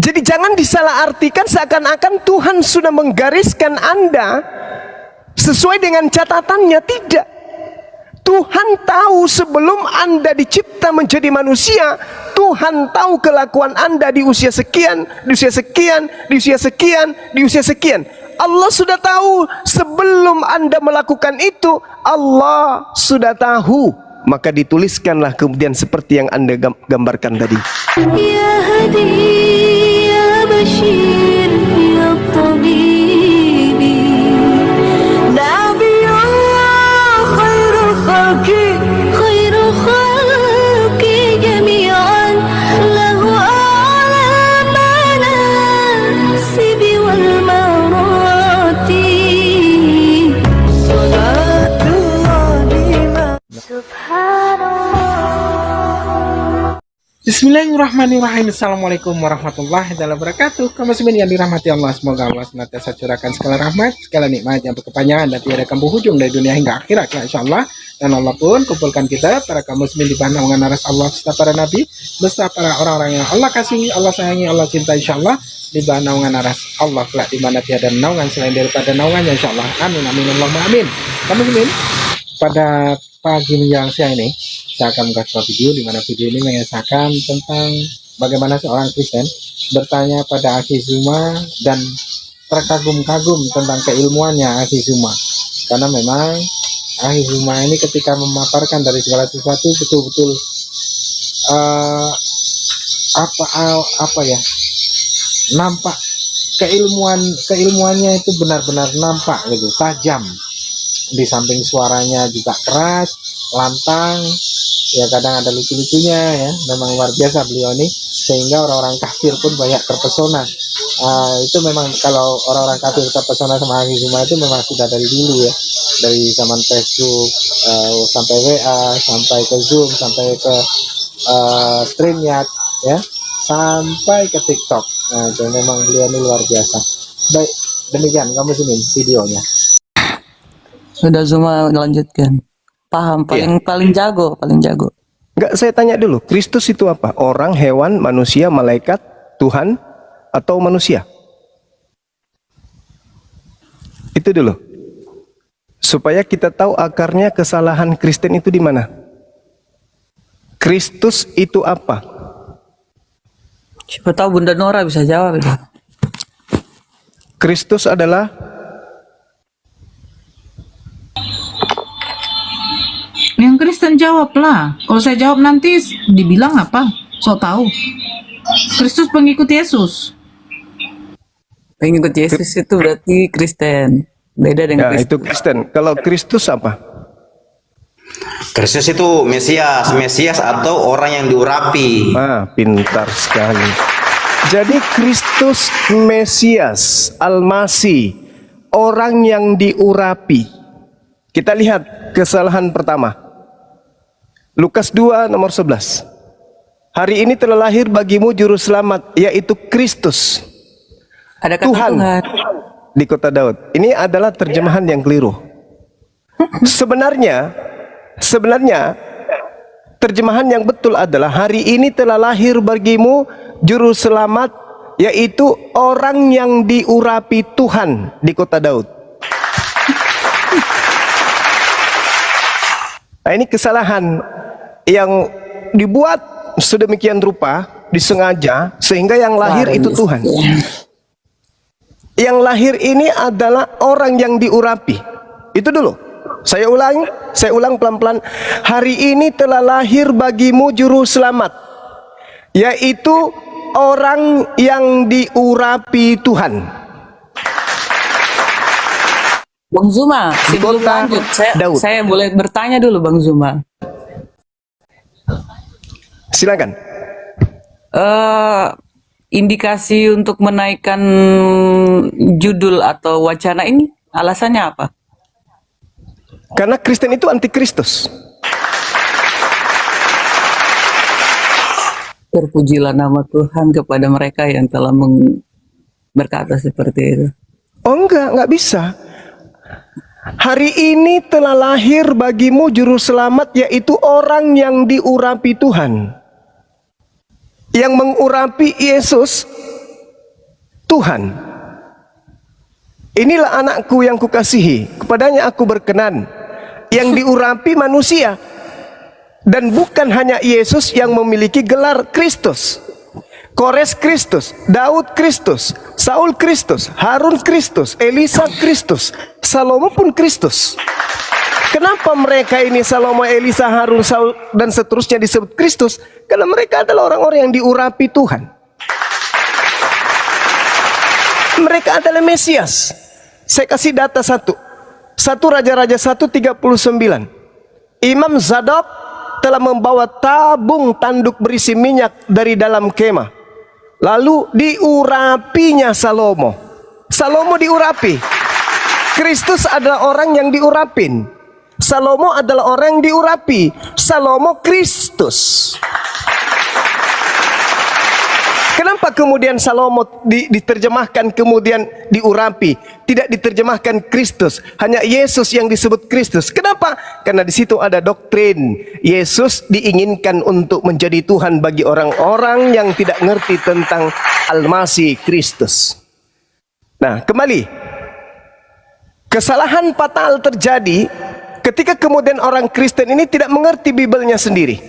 Jadi jangan disalahartikan seakan-akan Tuhan sudah menggariskan Anda sesuai dengan catatannya. Tidak. Tuhan tahu sebelum Anda dicipta menjadi manusia, Tuhan tahu kelakuan Anda di usia sekian, di usia sekian, di usia sekian, di usia sekian. Allah sudah tahu sebelum Anda melakukan itu, Allah sudah tahu. Maka dituliskanlah kemudian seperti yang Anda gambarkan tadi. Ya Hadi, ya Bashir, ya Tabibi, Nabiullah khairul khalqi, khairul khalqi jami'an, lahu a'la manasibi wal marati, salatullahi subhanallah. Bismillahirrahmanirrahim. Assalamualaikum warahmatullahi wabarakatuh. Kaum muslimin yang dirahmati Allah, semoga Allah senantiasa curahkan segala rahmat, segala nikmat yang berkepanjangan dan tiada kampung hujung dari dunia hingga akhirat, ya insyaallah. Dan Allah pun kumpulkan kita para kaum muslimin di bawah naungan aras Allah serta para nabi, beserta para orang-orang yang Allah kasihi, Allah sayangi, Allah cinta, insyaallah, di bawah naungan aras Allah kelak di mana tiada naungan selain daripada naungannya, insyaallah. Amin amin Allahumma amin. Kaum muslimin, pada pagi menjelang siang ini saya akan membuat sebuah video di mana video ini mengisahkan tentang bagaimana seorang Kristen bertanya pada Akhi Zuma dan terkagum-kagum tentang keilmuannya Akhi Zuma, karena memang Akhi Zuma ini ketika memaparkan dari segala sesuatu betul-betul nampak keilmuannya itu benar-benar nampak gitu, tajam. Di samping suaranya juga keras, lantang, ya kadang ada lucu-lucunya, ya memang luar biasa beliau ini, sehingga orang-orang kafir pun banyak terpesona. Itu memang kalau orang-orang kafir terpesona sama Akhi Zuma itu memang sudah dari dulu, ya, dari zaman Facebook sampai WA, sampai ke Zoom, sampai ke StreamYard, ya, sampai ke TikTok. Jadi memang beliau ini luar biasa. Baik, demikian kamu muslimin videonya. Udah Zuma lanjutkan. Paham, paling jago. Enggak, saya tanya dulu, Kristus itu apa? Orang, hewan, manusia, malaikat, Tuhan, atau manusia? Itu dulu. Supaya kita tahu akarnya kesalahan Kristen itu di mana. Kristus itu apa? Siapa tahu Bunda Nora bisa jawab itu. Kristus adalah yang Kristen jawab lah. Kalau saya jawab nanti dibilang apa? So tahu. Kristus pengikut Yesus. Pengikut Yesus itu berarti Kristen. Beda dengan ya, itu Kristen. Kalau Kristus apa? Kristus itu Mesias atau orang yang diurapi. Pintar sekali. Jadi Kristus Mesias, Al-Masih, orang yang diurapi. Kita lihat kesalahan pertama. Lukas 2 nomor 11. Hari ini telah lahir bagimu juru selamat, yaitu Kristus. Ada kata Tuhan di kota Daud. Ini adalah terjemahan yang keliru. Sebenarnya terjemahan yang betul adalah hari ini telah lahir bagimu juru selamat, yaitu orang yang diurapi Tuhan di kota Daud. Nah, ini kesalahan yang dibuat sedemikian rupa, disengaja, sehingga yang lahir itu Tuhan. Yang lahir ini adalah orang yang diurapi. Itu dulu. Saya ulang pelan-pelan. Hari ini telah lahir bagimu juru selamat, yaitu orang yang diurapi Tuhan. Bang Zuma, sebelum lanjut, saya boleh bertanya dulu Bang Zuma. Silakan. Indikasi untuk menaikkan judul atau wacana ini alasannya apa? Karena Kristen itu anti Kristus. Terpujilah nama Tuhan kepada mereka yang telah berkata seperti itu. Oh enggak bisa. Hari ini telah lahir bagimu juru selamat, yaitu orang yang diurapi Tuhan. Yang mengurapi Yesus Tuhan, inilah anakku yang kukasihi, kepadanya aku berkenan. Yang diurapi manusia. Dan bukan hanya Yesus yang memiliki gelar Kristus. Kores Kristus, Daud Kristus, Saul Kristus, Harun Kristus, Elisa Kristus, Salomo pun Kristus. Kenapa mereka ini Salomo, Elisa, Harun, Saul dan seterusnya disebut Kristus? Karena mereka adalah orang-orang yang diurapi Tuhan. Mereka adalah Mesias. Saya kasih data satu. 1 Raja-Raja 1:39. Imam Zadok telah membawa tabung tanduk berisi minyak dari dalam kemah. Lalu diurapinya Salomo. Salomo diurapi. Kristus adalah orang yang diurapin. Salomo adalah orang yang diurapi. Salomo Kristus. Kenapa kemudian Salomo diterjemahkan kemudian diurapi, tidak diterjemahkan Kristus, hanya Yesus yang disebut Kristus? Kenapa? Karena di situ ada doktrin Yesus diinginkan untuk menjadi Tuhan bagi orang-orang yang tidak ngerti tentang Al-Masih Kristus. Nah, kembali, kesalahan fatal terjadi ketika kemudian orang Kristen ini tidak mengerti Bibelnya sendiri.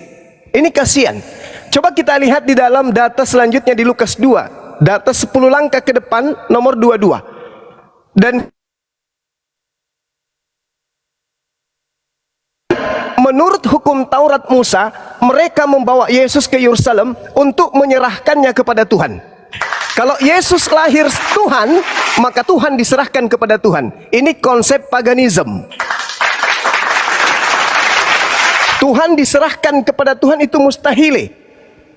Ini kasihan. Coba kita lihat di dalam data selanjutnya di Lukas 2. Data 10 langkah ke depan, nomor 22. Dan menurut hukum Taurat Musa, mereka membawa Yesus ke Yerusalem untuk menyerahkannya kepada Tuhan. Kalau Yesus lahir Tuhan, maka Tuhan diserahkan kepada Tuhan. Ini konsep paganisme. Tuhan diserahkan kepada Tuhan itu mustahil.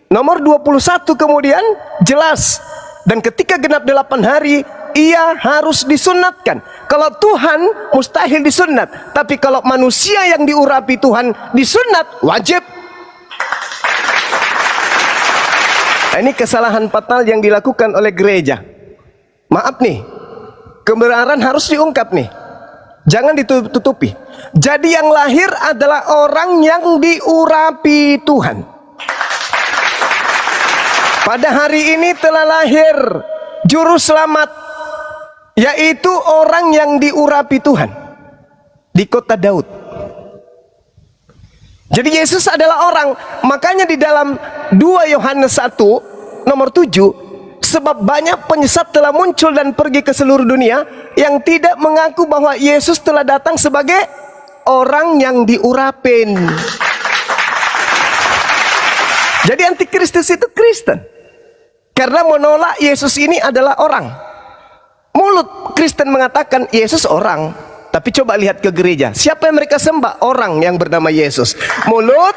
Nomor 21 kemudian jelas. Dan ketika genap 8 hari, ia harus disunatkan. Kalau Tuhan mustahil disunat. Tapi kalau manusia yang diurapi Tuhan disunat, wajib. Nah, ini kesalahan fatal yang dilakukan oleh gereja. Maaf nih, kebenaran harus diungkap nih. Jangan ditutupi. Jadi yang lahir adalah orang yang diurapi Tuhan. Pada hari ini telah lahir juru selamat, yaitu orang yang diurapi Tuhan di kota Daud. Jadi Yesus adalah orang. Makanya di dalam 2 Yohanes 1 nomor 7, sebab banyak penyesat telah muncul dan pergi ke seluruh dunia yang tidak mengaku bahwa Yesus telah datang sebagai orang yang diurapin. Jadi antikristus itu Kristen. Karena menolak Yesus ini adalah orang. Mulut Kristen mengatakan Yesus orang. Tapi coba lihat ke gereja. Siapa yang mereka sembah? Orang yang bernama Yesus. Mulut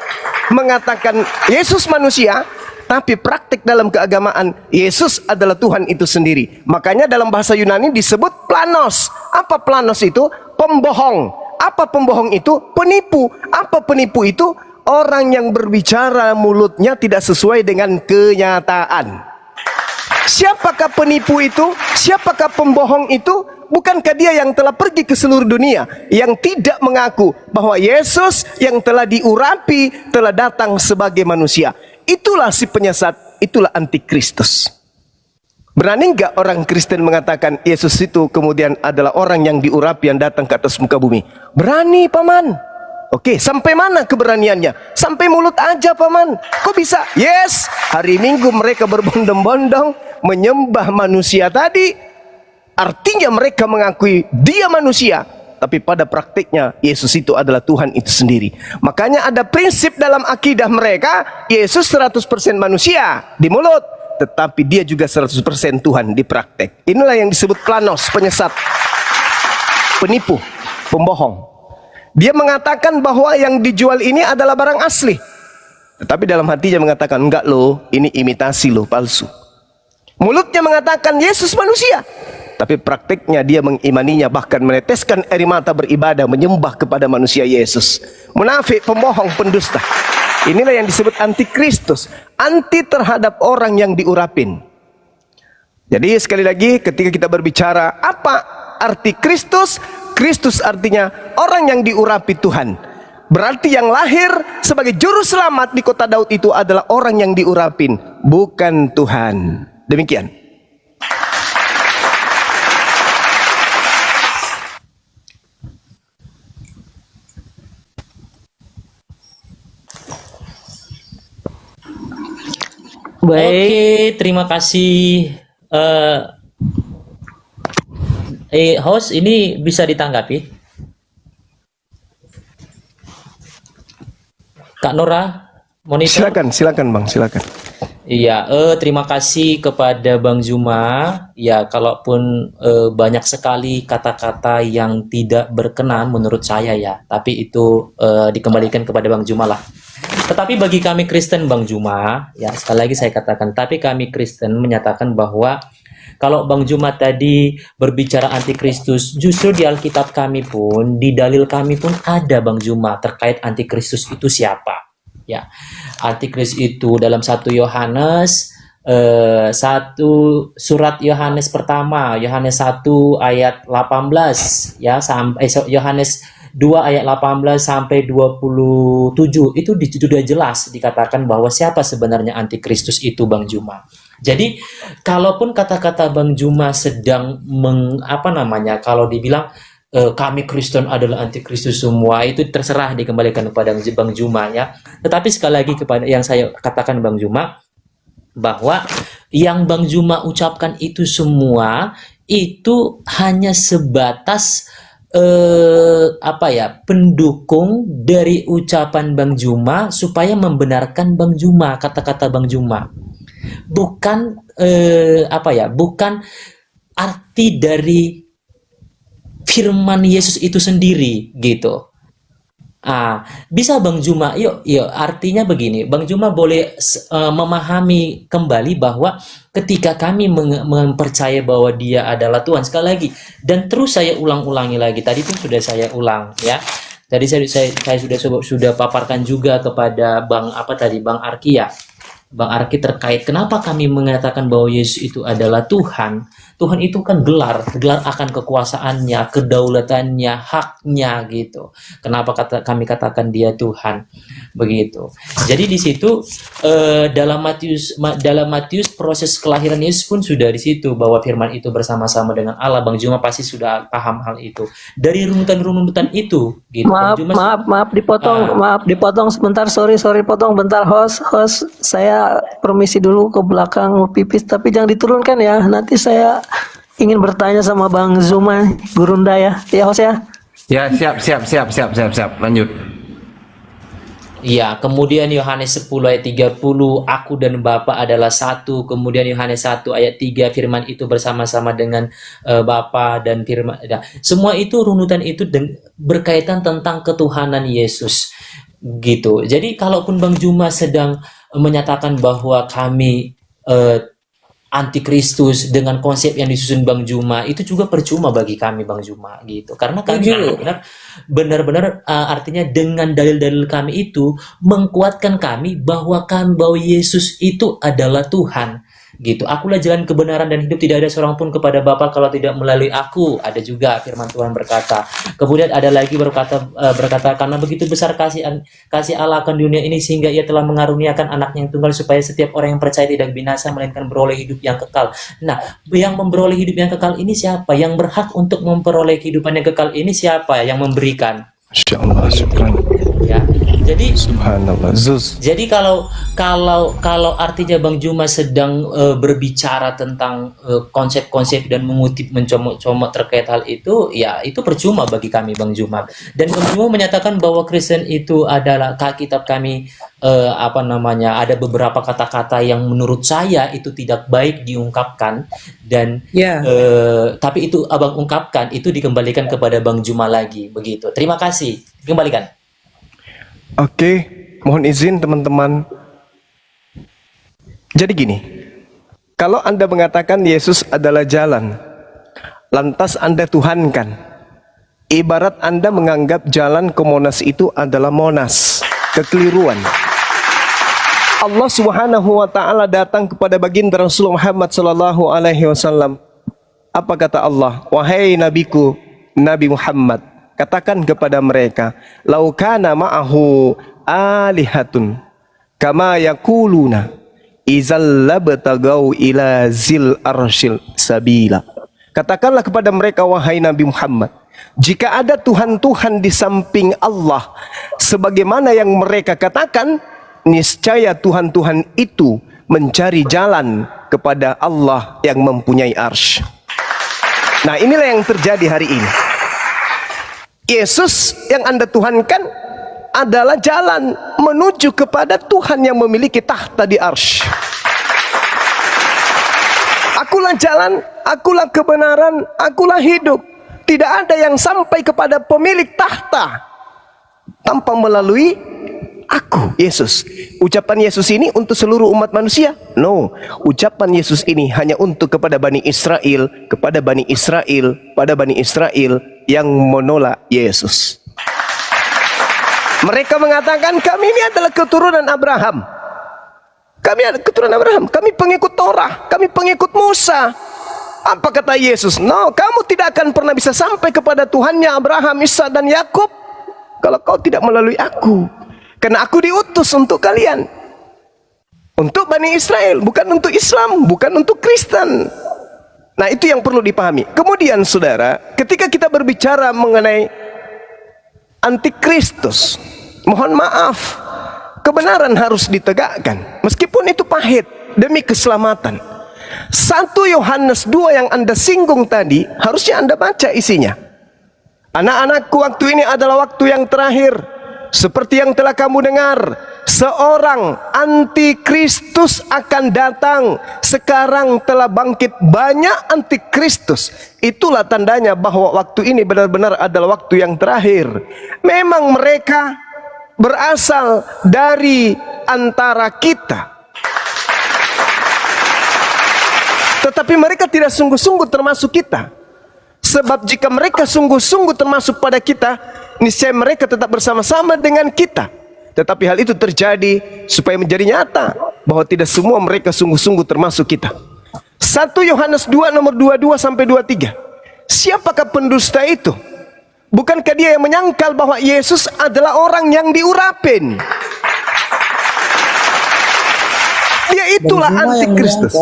mengatakan Yesus manusia. Tapi praktik dalam keagamaan Yesus adalah Tuhan itu sendiri. Makanya dalam bahasa Yunani disebut planos. Apa planos itu? Pembohong. Apa pembohong itu? Penipu. Apa penipu itu? Orang yang berbicara mulutnya tidak sesuai dengan kenyataan. Siapakah penipu itu? Siapakah pembohong itu? Bukankah dia yang telah pergi ke seluruh dunia, yang tidak mengaku bahwa Yesus yang telah diurapi telah datang sebagai manusia? Itulah si penyesat, itulah antikristus. Berani nggak orang Kristen mengatakan Yesus itu kemudian adalah orang yang diurapi yang datang ke atas muka bumi? Berani, paman. Oke, sampai mana keberaniannya? Sampai mulut aja, paman. Kok bisa? Yes, hari Minggu mereka berbondong-bondong menyembah manusia tadi. Artinya mereka mengakui dia manusia, tapi pada praktiknya Yesus itu adalah Tuhan itu sendiri. Makanya ada prinsip dalam akidah mereka, Yesus 100% manusia di mulut, tetapi dia juga 100% Tuhan di praktek. Inilah yang disebut planos, penyesat, penipu, pembohong. Dia mengatakan bahwa yang dijual ini adalah barang asli, tetapi dalam hatinya mengatakan enggak loh, ini imitasi loh, palsu. Mulutnya mengatakan Yesus manusia, tapi praktiknya dia mengimaninya, bahkan meneteskan air mata beribadah menyembah kepada manusia Yesus. Munafik, pembohong, pendusta. Inilah yang disebut antikristus, anti terhadap orang yang diurapin. Jadi sekali lagi ketika kita berbicara apa arti Kristus, Kristus artinya orang yang diurapi Tuhan. Berarti yang lahir sebagai juru selamat di kota Daud itu adalah orang yang diurapin, bukan Tuhan. Demikian. Baik. Oke, terima kasih. Host, ini bisa ditanggapi? Kak Nora, monitor? Silakan Bang, silakan. Iya, terima kasih kepada Bang Zuma. Ya, kalaupun banyak sekali kata-kata yang tidak berkenan menurut saya ya, tapi itu dikembalikan kepada Bang Zuma lah. Tetapi bagi kami Kristen, Bang Zuma, ya sekali lagi saya katakan, tapi kami Kristen menyatakan bahwa kalau Bang Zuma tadi berbicara antikristus, justru di Alkitab kami pun, di dalil kami pun ada Bang Zuma terkait antikristus itu siapa. Ya, antikris itu dalam 1 Yohanes, surat Yohanes pertama, Yohanes 1 ayat 18 ya, sampai Yohanes 2 ayat 18 sampai 27 itu sudah jelas dikatakan bahwa siapa sebenarnya antikristus itu, Bang Zuma. Jadi kalaupun kata-kata Bang Zuma sedang kalau dibilang kami Kristen adalah antikristus semua, itu terserah dikembalikan kepada Bang Zuma ya. Tetapi sekali lagi kepada yang saya katakan Bang Zuma, bahwa yang Bang Zuma ucapkan itu semua itu hanya sebatas pendukung dari ucapan Bang Zuma supaya membenarkan Bang Zuma, kata-kata Bang Zuma. Bukan bukan arti dari firman Yesus itu sendiri gitu. Bisa Bang Zuma, yuk artinya begini, Bang Zuma boleh memahami kembali bahwa ketika kami mempercayai bahwa Dia adalah Tuhan, sekali lagi, dan terus saya ulang-ulangi lagi, tadi pun sudah saya ulang ya. Tadi saya sudah paparkan juga kepada Bang Arki ya. Bang Arki terkait kenapa kami mengatakan bahwa Yesus itu adalah Tuhan. Tuhan itu kan gelar akan kekuasaannya, kedaulatannya, haknya gitu. Kenapa kami katakan Dia Tuhan? Begitu. Jadi di situ dalam Matius proses kelahiran Yesus pun sudah di situ bahwa firman itu bersama-sama dengan Allah. Bang Zuma pasti sudah paham hal itu. Dari runutan-runutan itu gitu. Maaf dipotong sebentar, sorry potong bentar, host saya permisi dulu ke belakang mau pipis, tapi jangan diturunkan ya, nanti saya ingin bertanya sama Bang Zuma Gurunda ya host ya. Ya, siap. Lanjut. Ya, kemudian Yohanes 10 ayat 30, aku dan Bapa adalah satu. Kemudian Yohanes 1 ayat 3, firman itu bersama-sama dengan Bapa dan firman. Semua itu runutan itu berkaitan tentang ketuhanan Yesus. Gitu. Jadi kalaupun Bang Zuma sedang menyatakan bahwa kami antikristus dengan konsep yang disusun Bang Zuma, itu juga percuma bagi kami Bang Zuma gitu. Karena kami benar-benar artinya dengan dalil-dalil kami itu mengkuatkan kami bahwa Yesus itu adalah Tuhan gitu. Akulah jalan kebenaran dan hidup, tidak ada seorang pun kepada Bapa kalau tidak melalui aku. Ada juga firman Tuhan berkata. Kemudian ada lagi berkata karena begitu besar kasih Allah akan dunia ini sehingga Ia telah mengaruniakan anaknya yang tunggal supaya setiap orang yang percaya tidak binasa melainkan beroleh hidup yang kekal. Nah, yang memperoleh hidup yang kekal ini siapa? Yang berhak untuk memperoleh kehidupan yang kekal ini siapa? Yang memberikan. Insyaallah, ya. Jadi subhanallah. Jadi kalau artinya Bang Zuma sedang berbicara tentang konsep-konsep dan mengutip mencomot terkait hal itu, ya itu percuma bagi kami Bang Zuma. Dan Bang Zuma menyatakan bahwa Kristen itu adalah kitab kami ada beberapa kata-kata yang menurut saya itu tidak baik diungkapkan dan tapi itu Abang ungkapkan itu dikembalikan kepada Bang Zuma lagi begitu. Terima kasih. Kembalikan. Oke, mohon izin teman-teman. Jadi gini, kalau Anda mengatakan Yesus adalah jalan, lantas Anda tuhankan, ibarat Anda menganggap jalan ke Monas itu adalah Monas, kekeliruan. Allah Subhanahu wa taala datang kepada baginda Rasul Muhammad sallallahu alaihi wasallam. Apa kata Allah? Wahai nabiku, Nabi Muhammad, katakan kepada mereka, "Lau kana ma'ahu alihatun kama yaquluna idzal labtagau ila zil arsyil sabila." Katakanlah kepada mereka, wahai Nabi Muhammad, jika ada Tuhan-Tuhan di samping Allah sebagaimana yang mereka katakan, niscaya Tuhan-Tuhan itu mencari jalan kepada Allah yang mempunyai arsy. Nah, inilah yang terjadi hari ini. Yesus yang Anda tuhankan adalah jalan menuju kepada Tuhan yang memiliki tahta di arsy. Akulah jalan, akulah kebenaran, akulah hidup. Tidak ada yang sampai kepada pemilik tahta tanpa melalui aku, Yesus. Ucapan Yesus ini untuk seluruh umat manusia? No. Ucapan Yesus ini hanya untuk kepada Bani Israel, kepada Bani Israel, pada Bani Israel yang menolak Yesus. Mereka mengatakan, kami ini adalah keturunan Abraham. Kami adalah keturunan Abraham. Kami pengikut Torah. Kami pengikut Musa. Apa kata Yesus? No, kamu tidak akan pernah bisa sampai kepada Tuhannya Abraham, Ishak dan Yakub kalau kau tidak melalui aku. Karena aku diutus untuk kalian. Untuk Bani Israel, bukan untuk Islam, bukan untuk Kristen. Nah, itu yang perlu dipahami. Kemudian saudara, ketika kita berbicara mengenai antikristus, mohon maaf, kebenaran harus ditegakkan. Meskipun itu pahit, demi keselamatan. 1 Yohanes 2 yang Anda singgung tadi, harusnya Anda baca isinya. Anak-anakku, waktu ini adalah waktu yang terakhir. Seperti yang telah kamu dengar, seorang antikristus akan datang. Sekarang telah bangkit banyak antikristus. Itulah tandanya bahwa waktu ini benar-benar adalah waktu yang terakhir. Memang mereka berasal dari antara kita, tetapi mereka tidak sungguh-sungguh termasuk kita. Sebab jika mereka sungguh-sungguh termasuk pada kita, niscaya mereka tetap bersama-sama dengan kita. Tetapi hal itu terjadi supaya menjadi nyata bahwa tidak semua mereka sungguh-sungguh termasuk kita. 1 Yohanes 2 nomor 22 sampai 23. Siapakah pendusta itu? Bukankah dia yang menyangkal bahwa Yesus adalah orang yang diurapin? Dia itulah antikristus.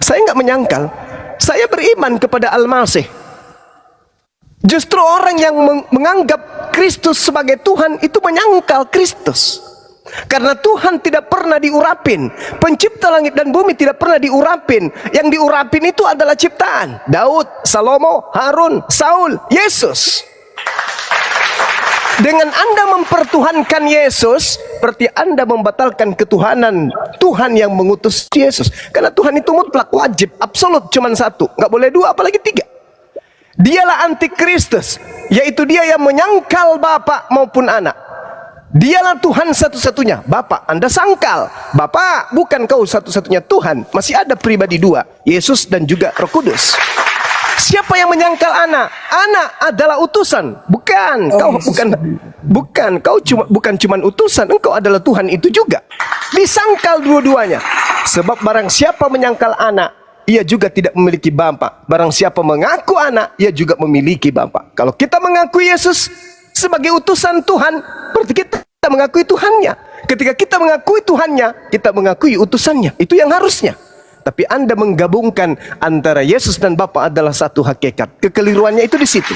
Saya nggak menyangkal. Saya beriman kepada Al-Masih. Justru orang yang menganggap Kristus sebagai Tuhan itu menyangkal Kristus. Karena Tuhan tidak pernah diurapin. Pencipta langit dan bumi tidak pernah diurapin. Yang diurapin itu adalah ciptaan. Daud, Salomo, Harun, Saul, Yesus. Dengan Anda mempertuhankan Yesus, berarti Anda membatalkan ketuhanan Tuhan yang mengutus Yesus. Karena Tuhan itu mutlak, wajib, absolut, cuma satu. Nggak boleh dua, apalagi tiga. Dialah antikristus, yaitu dia yang menyangkal Bapa maupun anak. Dialah Tuhan satu-satunya. Bapa, Anda sangkal. Bapa, bukan kau satu-satunya Tuhan. Masih ada pribadi dua, Yesus dan juga Roh Kudus. Siapa yang menyangkal anak? Anak adalah utusan. Bukan, bukan cuma utusan, engkau adalah Tuhan itu juga. Disangkal dua-duanya. Sebab barang siapa menyangkal anak, ia juga tidak memiliki bapa. Barang siapa mengaku anak, ia juga memiliki bapa. Kalau kita mengakui Yesus sebagai utusan Tuhan, berarti kita mengakui Tuhannya. Ketika kita mengakui Tuhannya, kita mengakui utusannya. Itu yang harusnya. Tapi Anda menggabungkan antara Yesus dan Bapa adalah satu hakikat. Kekeliruannya itu di situ.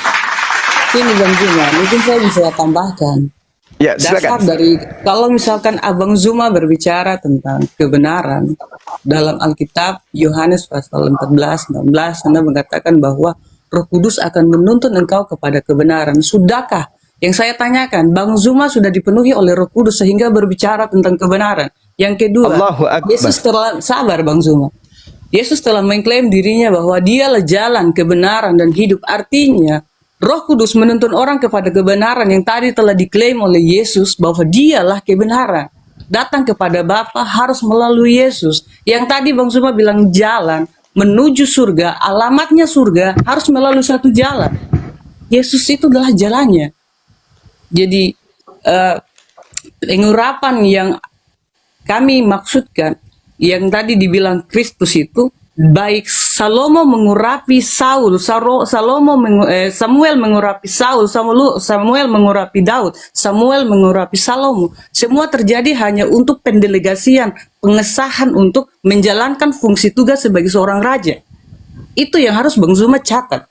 Ini Bang Zuma, mungkin saya bisa tambahkan. Ya, Dasar silakan. dari, kalau misalkan Abang Zuma berbicara tentang kebenaran dalam Alkitab, Yohanes pasal 14, 16, Anda mengatakan bahwa Roh Kudus akan menuntun engkau kepada kebenaran. Sudahkah? Yang saya tanyakan, Bang Zuma sudah dipenuhi oleh Roh Kudus sehingga berbicara tentang kebenaran. Yang kedua, Allahu Akbar. Yesus telah, sabar Bang Zuma. Yesus telah mengklaim dirinya bahwa dialah jalan, kebenaran, dan hidup. Artinya, Roh Kudus menuntun orang kepada kebenaran yang tadi telah diklaim oleh Yesus bahwa dialah kebenaran. Datang kepada Bapa harus melalui Yesus. Yang tadi Bang Zuma bilang jalan menuju surga, alamatnya surga harus melalui satu jalan. Yesus itu adalah jalannya. Jadi, pengurapan yang kami maksudkan, yang tadi dibilang Kristus itu, baik Salomo mengurapi Saul, Samuel mengurapi Saul, Samuel mengurapi Daud, Samuel mengurapi Salomo. Semua terjadi hanya untuk pendelegasian, pengesahan untuk menjalankan fungsi tugas sebagai seorang raja. Itu yang harus Bang Zuma catat.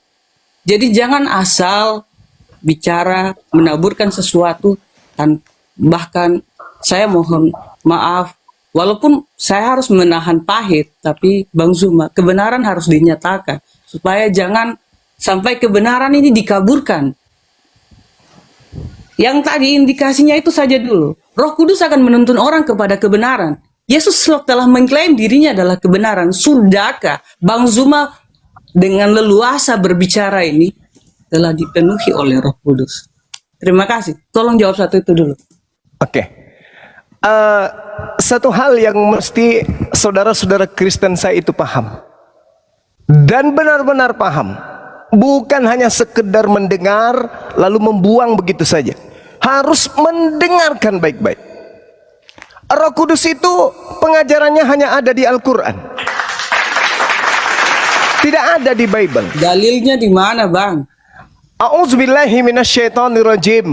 Jadi jangan asal bicara, menaburkan sesuatu, bahkan saya mohon maaf, Walaupun saya harus menahan pahit, tapi Bang Zuma, kebenaran harus dinyatakan supaya jangan sampai kebenaran ini dikaburkan. Yang tadi indikasinya itu saja dulu. Roh Kudus akan menuntun orang kepada kebenaran. Yesus telah mengklaim dirinya adalah kebenaran. Sudahkah Bang Zuma dengan leluasa berbicara ini telah dipenuhi oleh Roh Kudus? Terima kasih. Tolong jawab satu itu dulu. Oke. Satu hal yang mesti saudara-saudara Kristen saya itu paham. Dan benar-benar paham. Bukan hanya sekedar mendengar lalu membuang begitu saja. Harus mendengarkan baik-baik. Roh Kudus itu pengajarannya hanya ada di Al-Quran. Tidak ada di Bible. Dalilnya di mana, Bang? A'udzubillahi minasyaitonirrajim.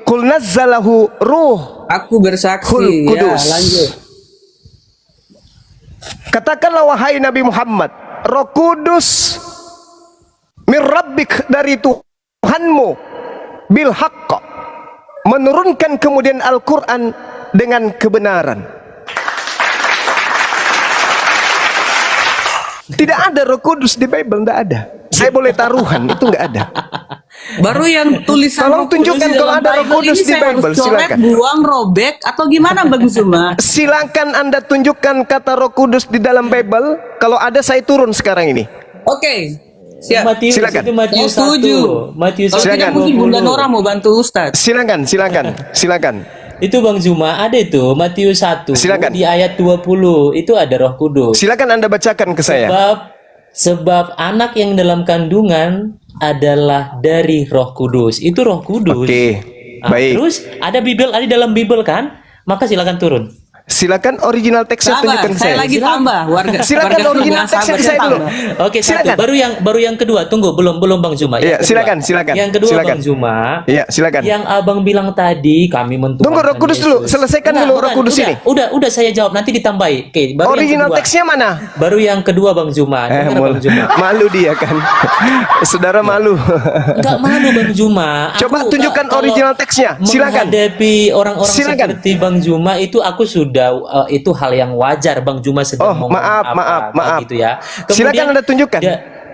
Qul nazzalahu ruh. Aku bersaksi. Kul Kudus. Ya, lanjut. Katakanlah wahai Nabi Muhammad, Roh Kudus min rabbik, dari Tuhanmu, bil haqq, menurunkan kemudian Al-Quran dengan kebenaran. Tidak ada Roh Kudus di Bible, tidak ada. Saya boleh taruhan, itu nggak ada. Baru yang tulisan Tolong Roh Kudus tunjukkan di kalau dalam ada Roh Bible Kudus ini di saya harus Bible, coret, silakan. buang, robek, atau gimana Bang Zuma? Silakan Anda tunjukkan kata Roh Kudus di dalam Bible. Kalau ada, saya turun sekarang ini. Oke, siap. Matius Silakan. itu Matius Saya setuju. 1. Matius Kalau tidak Silakan. mungkin Bunda Nora mau bantu Ustadz. Silakan. Itu Bang Zuma ada itu Matius 1 Silakan. di ayat 20 itu ada Roh Kudus. Silakan Anda bacakan ke saya. Sebab anak yang dalam kandungan adalah dari Roh Kudus. Itu Roh Kudus. Oke, baik. Terus ada dalam Bible kan? Maka silakan turun. Silakan original teksnya Sabar, tunjukkan saya saya. lagi tambah. Silakan original teksnya ke saya dulu. Oke, Silakan. satu. Baru yang kedua. Tunggu, belum Bang Zuma. Iya, Yang kedua. silakan. Yang kedua Silakan. Bang Zuma. Iya, silakan. Yang Abang bilang tadi kami mentuhankan Tunggu Roh Kudus dulu, Yesus. selesaikan Enggak, dulu Roh bukan. Kudus ini. Udah saya jawab nanti ditambahi. Oke, baru yang Original kedua. teksnya mana? Baru yang kedua Bang Zuma. Dengar, Bang Zuma. Malu dia kan. Saudara malu. Enggak malu Bang Zuma. Coba tunjukkan kalau original teksnya. Silakan. Menghadapi orang-orang Silakan. seperti Bang Zuma itu aku sudah itu hal yang wajar Bang Zuma sedang Oh, ngomong maaf. gitu ya. Silakan Anda tunjukkan.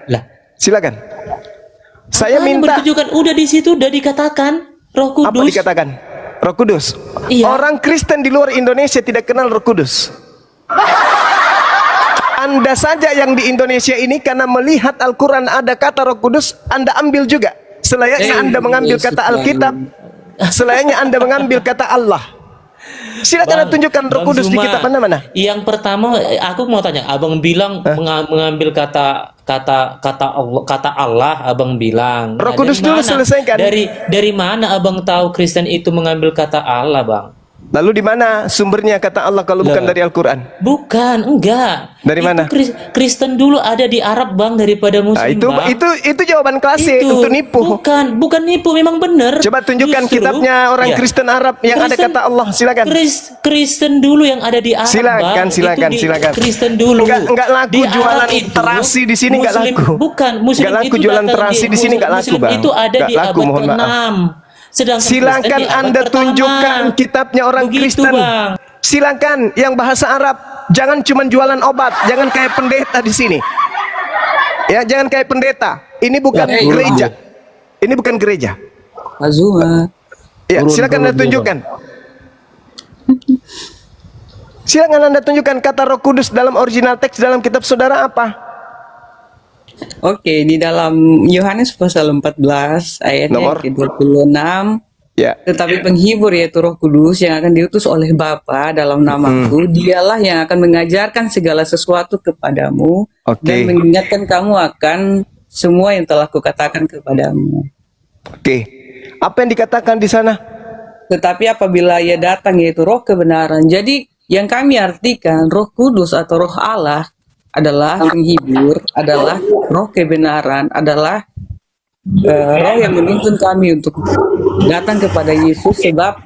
Lah, Silakan. Saya apaan yang minta. bertunjukkan udah di situ udah dikatakan Roh Kudus. Apa dikatakan? Roh Kudus. Iya. Orang Kristen di luar Indonesia tidak kenal Roh Kudus. Anda saja yang di Indonesia ini karena melihat Al-Quran ada kata Roh Kudus, Anda ambil juga. Selayaknya Anda mengambil kata Alkitab, selayaknya Anda mengambil kata Allah. Silakan Anda tunjukkan Roh Bang Kudus di Zuma, kitab mana? Yang pertama aku mau tanya, Abang bilang mengambil kata Allah, Abang bilang. Roh Kudus dari dulu mana? selesaikan. Dari mana Abang tahu Kristen itu mengambil kata Allah, Bang? Lalu di mana sumbernya kata Allah kalau bukan dari Al-Quran? Bukan, enggak. Dari mana? Kristen dulu ada di Arab, Bang, daripada Muslim, Nah, Bang. itu jawaban klasik untuk nipu. Bukan nipu, memang benar. Coba tunjukkan Justru, kitabnya orang ya, Kristen Arab yang ada kata Allah. Silakan. Kristen dulu yang ada di Arab, Bang. Silakan. Itu di Kristen dulu. Enggak laku Di Arab jualan itu, terasi di sini, enggak Muslim- laku. Bukan, Muslim Enggak laku itu jualan datang terasi di sini, enggak laku, Muslim Bang. itu ada Enggak di laku, abad mohon maaf. ke-6. Sedangkan Silakan Kristen di abad Anda pertama. tunjukkan kitabnya orang Begitu, Kristen. Bang. Silakan yang bahasa Arab. Jangan cuma jualan obat, jangan kayak pendeta di sini. Ya, jangan kayak pendeta. Ini bukan gereja. Ini bukan gereja. Bang Zuma. Ya, silakan Anda tunjukkan. Silakan Anda tunjukkan kata Roh Kudus dalam original teks dalam kitab saudara apa? Oke, di dalam Yohanes pasal 14 ayatnya Nomor? ke-26, Ya. tetapi penghibur yaitu Roh Kudus yang akan diutus oleh Bapa dalam namaku, dialah yang akan mengajarkan segala sesuatu kepadamu Oke. dan mengingatkan kamu akan semua yang telah kukatakan kepadamu. Oke. Apa yang dikatakan di sana? Tetapi apabila ia datang yaitu Roh kebenaran. Jadi yang kami artikan Roh Kudus atau Roh Allah adalah penghibur, adalah Roh kebenaran, adalah Roh yang menuntun kami untuk datang kepada Yesus, sebab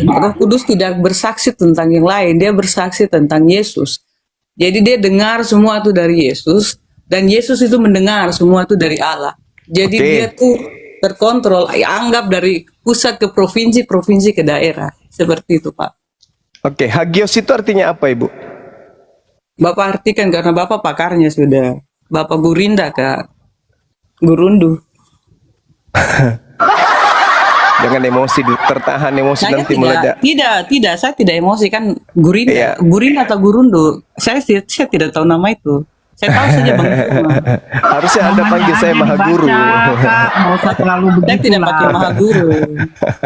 Roh Kudus tidak bersaksi tentang yang lain, dia bersaksi tentang Yesus. Jadi dia dengar semua itu dari Yesus, dan Yesus itu mendengar semua itu dari Allah. Jadi Oke. dia tuh terkontrol, anggap dari pusat ke provinsi, provinsi ke daerah, seperti itu Pak. Oke, hagios itu artinya apa, Ibu? Bapak artikan karena Bapak pakarnya sudah. Bapak gurinda Kak. Gurundu. Jangan emosi, tertahan emosi Saya nanti meledak. tidak, saya tidak emosi kan gurinda, Iya. gurinda atau gurundu. Saya tidak tahu nama itu. Saya tahu saja Bang Zuma. Harusnya Anda Namanya panggil saya aja Maha Guru. dibaca, Kak. Nggak usah terlalu Saya begitu tidak pakai lah. Maha Guru.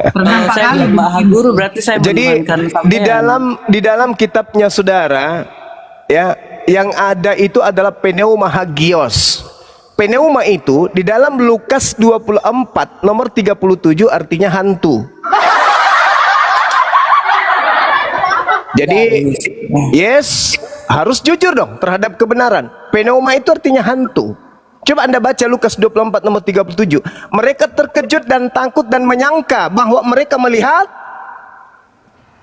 Pernah Kalau saya kali bilang Maha bikin. Guru berarti saya Jadi menuhankan di sampean. dalam kitabnya saudara, ya, yang ada itu adalah pneuma hagios. Pneuma itu di dalam Lukas 24 nomor 37 artinya hantu. Jadi yes, harus jujur dong terhadap kebenaran. Pneuma itu artinya hantu. Coba Anda baca Lukas 24 nomor 37. Mereka terkejut dan takut dan menyangka bahwa mereka melihat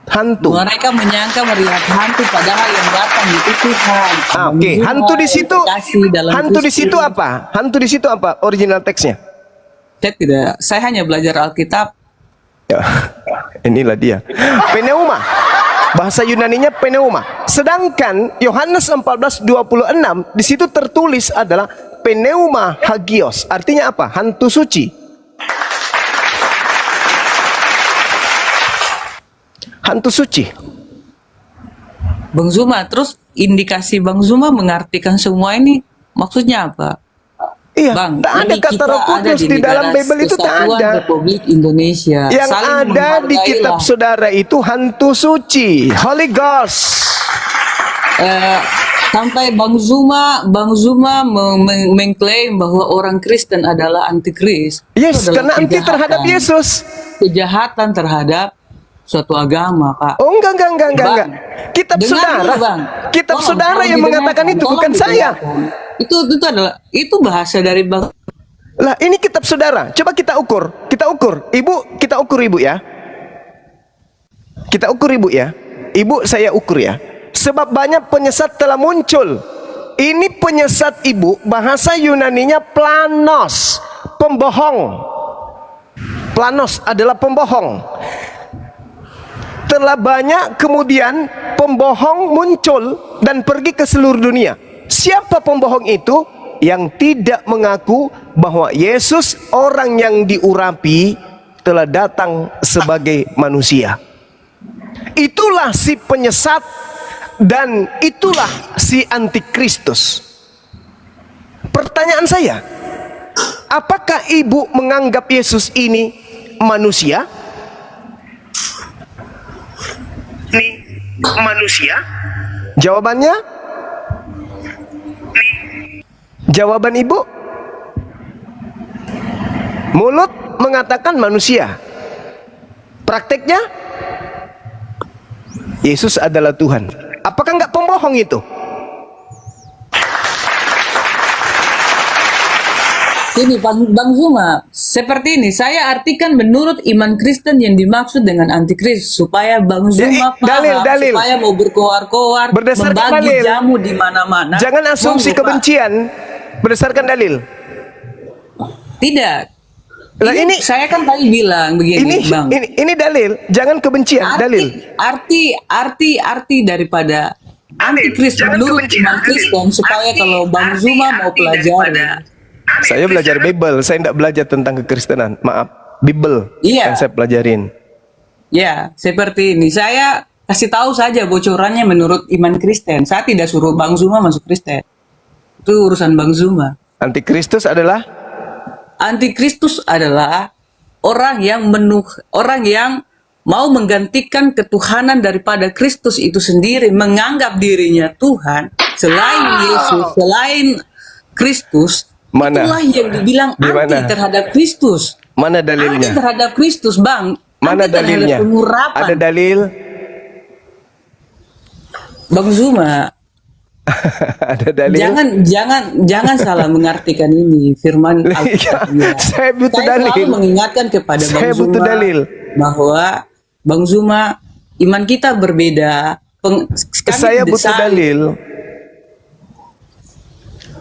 hantu. Mereka menyangka melihat hantu padahal yang datang itu Tuhan. Ah, oke, Zuma hantu di situ. dikasih dalam Hantu di Kristus. situ apa? Hantu di situ apa? Original teksnya. Saya hanya belajar Alkitab. Ya, inilah dia. Pneuma. Bahasa Yunaninya pneuma. Sedangkan Yohanes 14:26 di situ tertulis adalah pneuma hagios. Artinya apa? Hantu suci. Hantu suci. Bang Zuma, terus indikasi Bang Zuma mengartikan semua ini maksudnya apa? Iya, Bang, tak ada ini kata kita Roh ada Kudus di negara dalam Bible itu tak Kesatuan ada. Republik Indonesia. Yang Saling ada di menghargailah. kitab saudara itu hantu suci, Holy Ghost. Sampai Bang Zuma mengklaim bahwa orang Kristen adalah antikris. Yes, Itu adalah karena anti terhadap kejahatan. Yesus. Kejahatan terhadap suatu agama, Pak. Oh enggak. Bang, Kitab dengar saudara. dulu, Bang. Kitab Tolong, saudara tolong yang mengatakan didengarkan, itu, tolong bukan saya. didengarkan. Itu bahasa dari Bang. Lah, ini kitab saudara. Coba kita ukur. Ibu, kita ukur Ibu ya. Kita ukur Ibu ya. Ibu, saya ukur ya. Sebab banyak penyesat telah muncul. Ini penyesat Ibu, bahasa Yunaninya planos, pembohong. Planos adalah pembohong. Telah banyak kemudian pembohong muncul dan pergi ke seluruh dunia. Siapa pembohong itu? Yang tidak mengaku bahwa Yesus orang yang diurapi telah datang sebagai manusia. Itulah si penyesat dan itulah si antikristus. Pertanyaan saya, apakah Ibu menganggap Yesus ini manusia? Manusia? Jawabannya? Jawaban Ibu? Mulut mengatakan manusia. Prakteknya? Yesus adalah Tuhan. Apakah enggak pembohong itu? Ini Bang Zuma, seperti ini saya artikan menurut iman Kristen yang dimaksud dengan antikris supaya Bang Zuma paham, dalil. supaya mau berkoar-koar, Berdasarkan membagi dalil. jamu di mana-mana. Jangan asumsi Monggo, Pak. kebencian berdasarkan dalil. Tidak. Lah ini Saya kan tadi bilang begini, Bang. ini dalil, jangan kebencian, dalil. Arti daripada antikris jangan menurut kebencian, iman Kristen supaya kalau Bang Zuma mau pelajari. Saya belajar Bible, saya tidak belajar tentang kekristenan. Maaf, Bible Iya. yang saya pelajarin. Ya, seperti ini. Saya kasih tahu saja bocorannya menurut iman Kristen. Saya tidak suruh Bang Zuma masuk Kristen. Itu urusan Bang Zuma. Antikristus adalah Antikristus adalah orang yang mau menggantikan ketuhanan daripada Kristus itu sendiri, menganggap dirinya Tuhan selain Yesus, selain Kristus. Mana? Itulah yang dibilang Di anti mana? terhadap Kristus. mana Anti dalilnya? terhadap Kristus, Bang. Mana Anti terhadap dalilnya? pengurapan. Ada dalil? Bang Zuma, Ada dalil? jangan salah mengartikan ini firman Alkitab. Ya. Saya butuh Saya selalu dalil. mengingatkan kepada Saya Bang butuh Zuma dalil. bahwa Bang Zuma, iman kita berbeda. Kami Saya butuh didesain. dalil.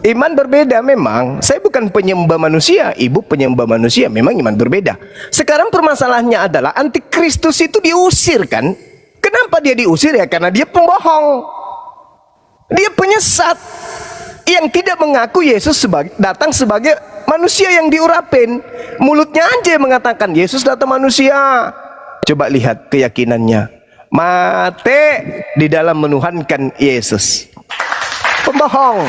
Iman berbeda memang. Saya bukan penyembah manusia, Ibu penyembah manusia. Memang iman berbeda. Sekarang permasalahannya adalah antikristus itu diusir kan? Ke Kenapa dia diusir ya? Karena dia pembohong. Dia penyesat yang tidak mengaku Yesus datang sebagai manusia yang diurapin. Mulutnya aja yang mengatakan Yesus datang manusia. Coba lihat keyakinannya. Mate di dalam menuhankan Yesus. Pembohong.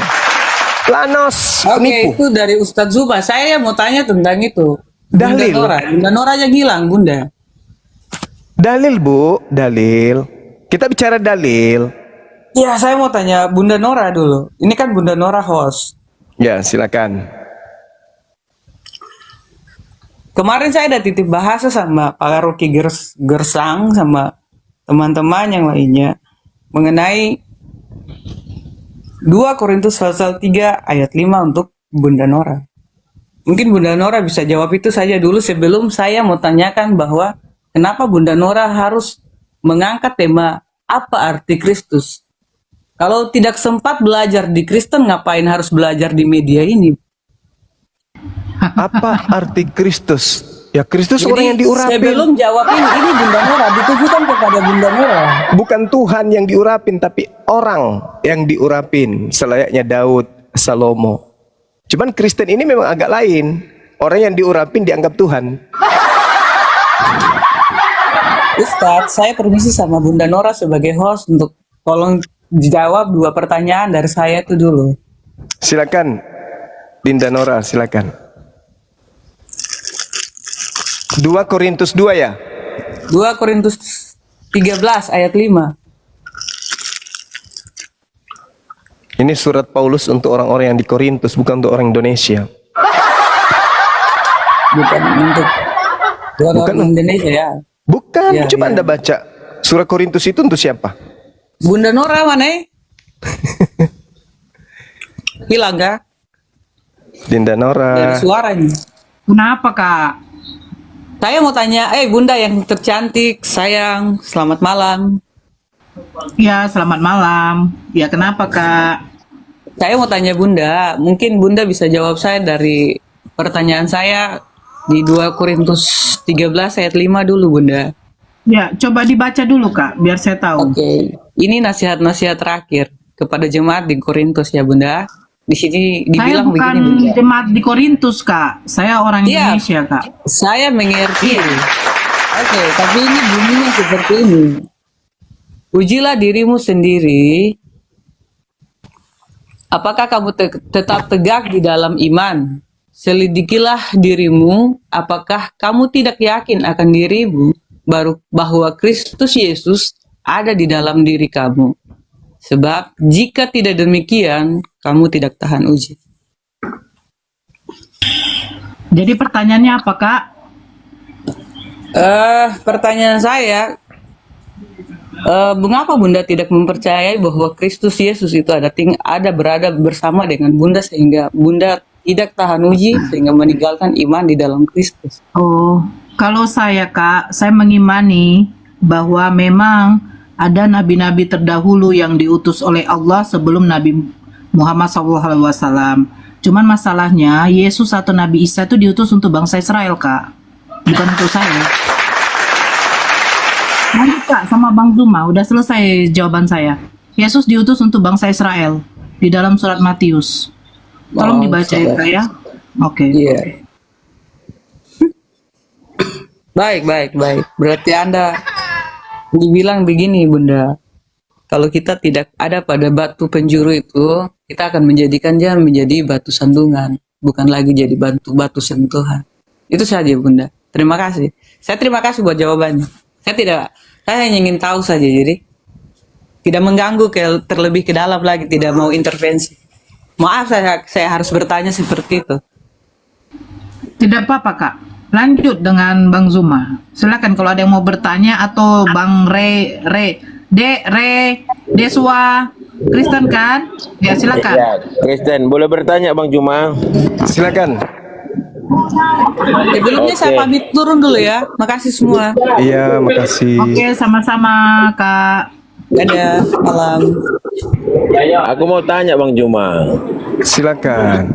Lanos. Oke, Penipu. itu dari Ustadz Zuba. Saya mau tanya tentang itu. Dalil. Bunda Nora yang hilang, Bunda. Dalil, Bu. Dalil. Kita bicara dalil. Ya, saya mau tanya Bunda Nora dulu. Ini kan Bunda Nora host. Ya, silakan. Kemarin saya ada titip bahasa sama Pak Rocky Gersang sama teman-teman yang lainnya mengenai 2 Korintus pasal 3 ayat 5 untuk Bunda Nora. Mungkin Bunda Nora bisa jawab itu saja dulu sebelum saya mau tanyakan bahwa kenapa Bunda Nora harus mengangkat tema apa arti Kristus. Kalau tidak sempat belajar di Kristen, ngapain harus belajar di media ini? Apa arti Kristus? Ya, Kristus Jadi, orang yang diurapin. sebelum jawab ini Bunda Nora ditujukan kepada Bunda Nora. Bukan Tuhan yang diurapin, tapi orang yang diurapin. Selayaknya Daud, Salomo. Cuman Kristen ini memang agak lain. Orang yang diurapin dianggap Tuhan. Ustadz, saya permisi sama Bunda Nora sebagai host untuk tolong dijawab 2 pertanyaan dari saya itu dulu. Silakan, Dinda Nora, silakan. 2 Korintus 2 ya? 2 Korintus 13 ayat 5. Ini surat Paulus untuk orang-orang yang di Korintus, bukan untuk orang Indonesia. Bukan untuk orang Indonesia ya. Bukan, Ya, coba ya. Anda baca. Surat Korintus itu untuk siapa? Bunda Nora mana? Hilang kah? Dinda Dari Nora. suaranya. Kenapa kak? Saya mau tanya, Bunda yang tercantik, sayang, selamat malam. Ya selamat malam. Ya kenapa kak? Saya mau tanya Bunda, mungkin Bunda bisa jawab saya dari pertanyaan saya di 2 Korintus 13 ayat 5 dulu Bunda. Ya coba dibaca dulu kak, biar saya tahu. Oke, ini nasihat-nasihat terakhir kepada jemaat di Korintus ya Bunda. Di sini Saya dibilang bukan begini Bunda. jemaat di Korintus kak. Saya orang Iya. Indonesia kak. Saya mengerti. Oke, tapi ini bunyinya seperti ini. Ujilah dirimu sendiri. Apakah kamu tetap tegak di dalam iman? Selidikilah dirimu, apakah kamu tidak yakin akan dirimu bahwa Kristus Yesus ada di dalam diri kamu? Sebab jika tidak demikian, kamu tidak tahan uji. Jadi pertanyaannya apa kak? Pertanyaan saya, mengapa Bunda tidak mempercayai bahwa Kristus Yesus itu ada berada bersama dengan Bunda sehingga Bunda tidak tahan uji sehingga meninggalkan iman di dalam Kristus? Oh, kalau saya kak, saya mengimani bahwa memang ada nabi-nabi terdahulu yang diutus oleh Allah sebelum Nabi Muhammad SAW. Cuman masalahnya Yesus atau Nabi Isa itu diutus untuk bangsa Israel kak, bukan untuk saya. Lanjut kak sama Bang Zuma, udah selesai jawaban saya. Yesus diutus untuk bangsa Israel di dalam surat Matius. Tolong dibaca ya kak ya. Oke. Iya. Baik. Berarti Anda dibilang begini, Bunda. Kalau kita tidak ada pada batu penjuru itu, kita akan menjadikan dia menjadi batu sandungan, bukan lagi jadi batu sentuhan. Itu saja, Bunda. Terima kasih. Saya terima kasih buat jawabannya. Saya hanya ingin tahu saja, jadi tidak mengganggu terlebih ke dalam lagi, tidak mau intervensi. Maaf saya harus bertanya seperti itu. Tidak apa-apa kak. Lanjut dengan Bang Zuma. Silakan kalau ada yang mau bertanya atau Bang Deswa Kristen kan? Ya silakan. Ya, Kristen, boleh bertanya Bang Juma? Silakan. Sebelumnya saya pamit turun dulu ya. Makasih semua. Iya, makasih. Oke, sama-sama kak. Dadah, malam. Aku mau tanya Bang Juma. Silakan.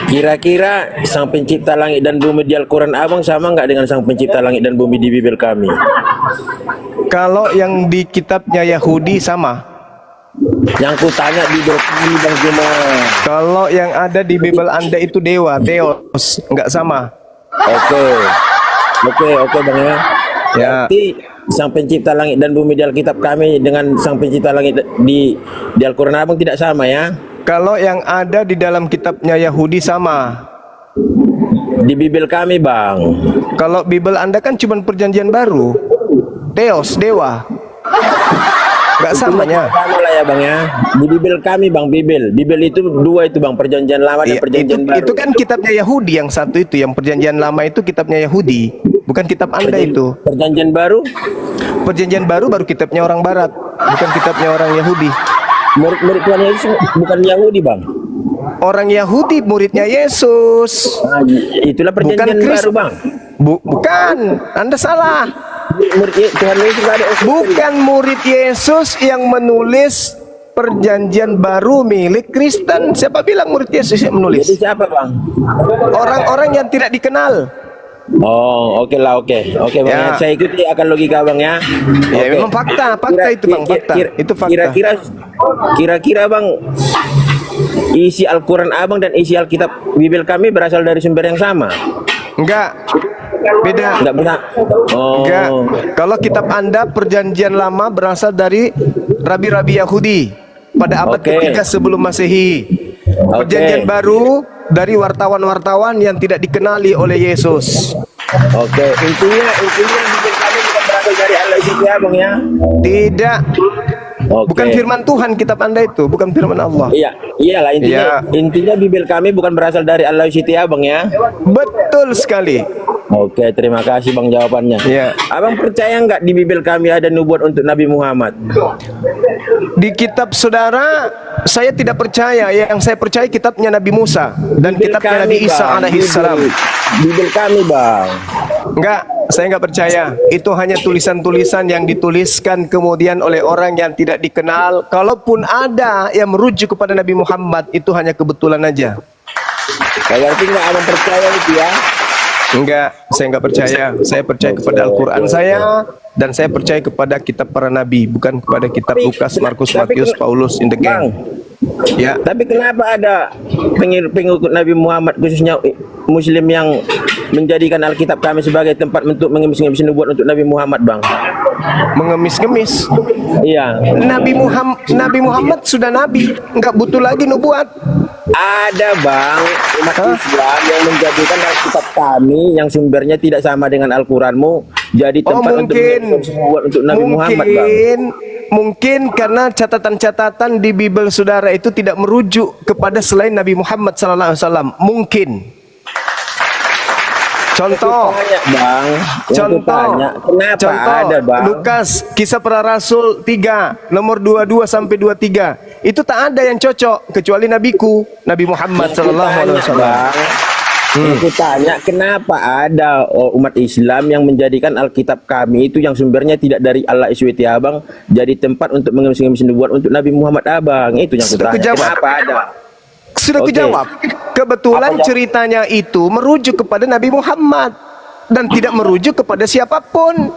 Kira-kira sang pencipta langit dan bumi di Al-Quran abang sama nggak dengan sang pencipta langit dan bumi di Bibel kami? Kalau yang di kitabnya Yahudi sama. Yang kutanya Bibel kami Bang Juma. Kalau yang ada di Bible Anda itu dewa, Theos, nggak sama. Oke Bang ya. Ya. Berarti sang pencipta langit dan bumi di Alkitab kami dengan sang pencipta langit di Al-Quran abang tidak sama ya? Kalau yang ada di dalam kitabnya Yahudi sama. Di Bibel kami Bang. Kalau Bible Anda kan cuma perjanjian baru. Theos, dewa. Nggak samanya. Sama lah ya Bang ya. Di Bibel kami Bang, Bibel itu dua itu Bang, perjanjian lama dan Iya, perjanjian baru. itu kan kitabnya Yahudi yang satu itu, yang perjanjian lama itu kitabnya Yahudi, bukan kitab Anda itu. Perjanjian baru? Perjanjian baru baru kitabnya orang Barat, bukan kitabnya orang Yahudi. Murid Tuhan Yesus bukan Yahudi Bang. Orang Yahudi muridnya Yesus. Nah, itulah perjanjian Bukan baru Bang. Bukan, Anda salah. Murid Tuhan Yesus nggak ada. Bukan murid Yesus yang menulis perjanjian baru milik Kristen. Siapa bilang murid Yesus yang menulis? Jadi siapa Bang? Orang-orang yang tidak dikenal. Oh, oke lah, oke Bang. Ya. Saya ikuti akan logika Bang ya. Ya, Oke. memang fakta itu Bang, fakta. Itu fakta. Kira-kira Bang, isi Al-Quran Abang dan isi Alkitab Bibel kami berasal dari sumber yang sama? Enggak. Beda. Enggak benar. Oh. Enggak. Kalau kitab Anda perjanjian lama berasal dari rabi-rabi Yahudi pada abad Oke. ketiga sebelum Masehi. Perjanjian baru dari wartawan-wartawan yang tidak dikenali oleh Yesus. Oke, intinya Bibel kami bukan berasal dari Allah isi ya Bang ya. Tidak. Oke. Bukan firman Tuhan kitab Anda itu, bukan firman Allah. Iyalah Iya. intinya Bibel kami bukan berasal dari Allah Siti Abang ya. Betul sekali. Oke, terima kasih Bang jawabannya. Iya. Abang percaya nggak di Bibel kami ada nubuat untuk Nabi Muhammad? Di kitab saudara saya tidak percaya. Yang saya percaya kitabnya Nabi Musa dan Bibel kitabnya kami, Nabi Isa Bang. alaihissalam. Bibel kami Bang. Enggak, saya enggak percaya. Itu hanya tulisan-tulisan yang dituliskan kemudian oleh orang yang tidak dikenal. Kalaupun ada yang merujuk kepada Nabi Muhammad, itu hanya kebetulan aja. Berarti nggak abang percaya itu ya? Enggak, saya enggak percaya. Saya percaya kepada Al-Quran saya dan saya percaya kepada kitab para nabi, bukan kepada kitab Lukas, Markus, Matius, Paulus in the gang. Ya, Tapi kenapa ada pengikut Nabi Muhammad khususnya Muslim yang menjadikan Alkitab kami sebagai tempat untuk mengemis-ngemis nubuat untuk Nabi Muhammad Bang? mengemis-ngemis. Iya. Nabi Muhammad sudah nabi, enggak butuh lagi nubuat. Ada Bang umat Islam yang menjadikan Alkitab kami yang sumbernya tidak sama dengan Al-Quranmu jadi tempat untuk mengemis nubuat untuk Nabi Muhammad Bang. Mungkin karena catatan-catatan di Bible saudara itu tidak merujuk kepada selain Nabi Muhammad SAW. Mungkin. Contoh, Bang, kenapa ada Bang? Lukas, Kisah Para Rasul 3, nomor 22 sampai 23. Itu tak ada yang cocok kecuali nabiku, Nabi Muhammad SAW. Aku tanya kenapa ada umat Islam yang menjadikan Alkitab kami itu yang sumbernya tidak dari Allah SWT Abang jadi tempat untuk mengemis-ngemis nubuat untuk Nabi Muhammad Abang. Itu yang aku tanya. Kenapa ada? Sudah kujawab. Kebetulan ceritanya itu merujuk kepada Nabi Muhammad dan tidak merujuk kepada siapapun.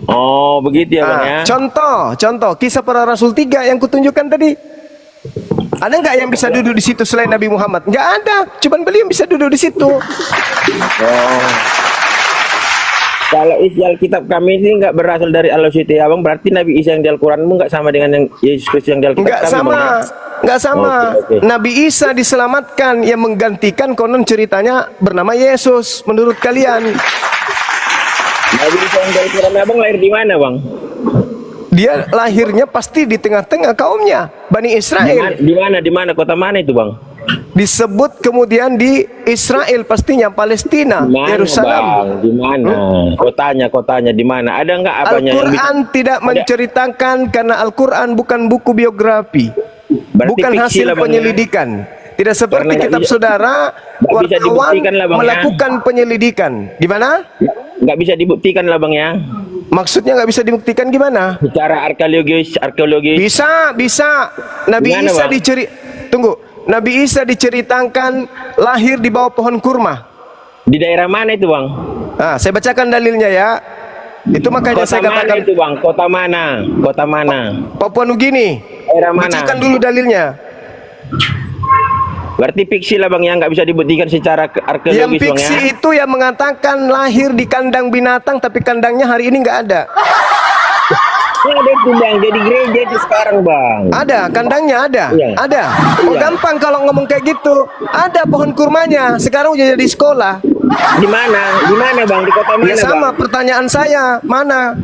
Oh, begitu ya Bang ya. Contoh Kisah Para Rasul 3 yang kutunjukkan tadi. Ada nggak yang bisa duduk di situ selain Nabi Muhammad? Nggak ada. Cuman beliau yang bisa duduk di situ. Oh. Kalau isi Alkitab kami ini nggak berasal dari Allah SWT Abang, berarti Nabi Isa yang di Al-Quranmu nggak sama dengan yang Yesus Kristus yang di Alkitab Nggak kami, sama. Bang, ya? Nggak sama. Oke. Nabi Isa diselamatkan, yang menggantikan konon ceritanya bernama Yesus. Menurut kalian? Nabi Isa yang di Al-Quran Abang lahir di mana Bang? Dia lahirnya pasti di tengah-tengah kaumnya, Bani Israel. Di mana kota mana itu Bang? Disebut kemudian di Israel, pastinya Palestina, Yerusalem. Bang? Di mana? Kotanya di mana? Ada nggak apanya yang Al-Quran tidak menceritakan karena Al-Quran bukan buku biografi, bukan fiksi hasil lah, Bang, penyelidikan. Tidak seperti Karena kitab nggak bisa- saudara, nggak bisa wartawan dibuktikan lah, Bang, ya. melakukan penyelidikan. Gimana? Nggak bisa dibuktikan lah Bang ya. Maksudnya nggak bisa dibuktikan gimana? Secara arkeologis. Bisa. Nabi Gimana, Isa Bang? Tunggu. Nabi Isa diceritakan lahir di bawah pohon kurma? Di daerah mana itu, Bang? Nah, saya bacakan dalilnya ya. Itu makanya Kota saya mana katakan itu, Bang? Kota mana? Kota mana? Papua Nugini. Daerah mana? Bacakan dulu dalilnya. Berarti fiksi lah, Bang, yang nggak bisa dibuktikan secara Yang arkeologis, Bang, fiksi ya. itu yang mengatakan lahir di kandang binatang, tapi kandangnya hari ini nggak ada. Ada itu, Bang, jadi gereja itu sekarang, Bang. Ada, kandangnya ada. Iya. Ada. Oh, Iya. gampang kalau ngomong kayak gitu. Ada pohon kurmanya. Sekarang udah jadi sekolah. Di mana? Di mana, Bang? Di kota mana, Ya sama Bang? pertanyaan saya, mana?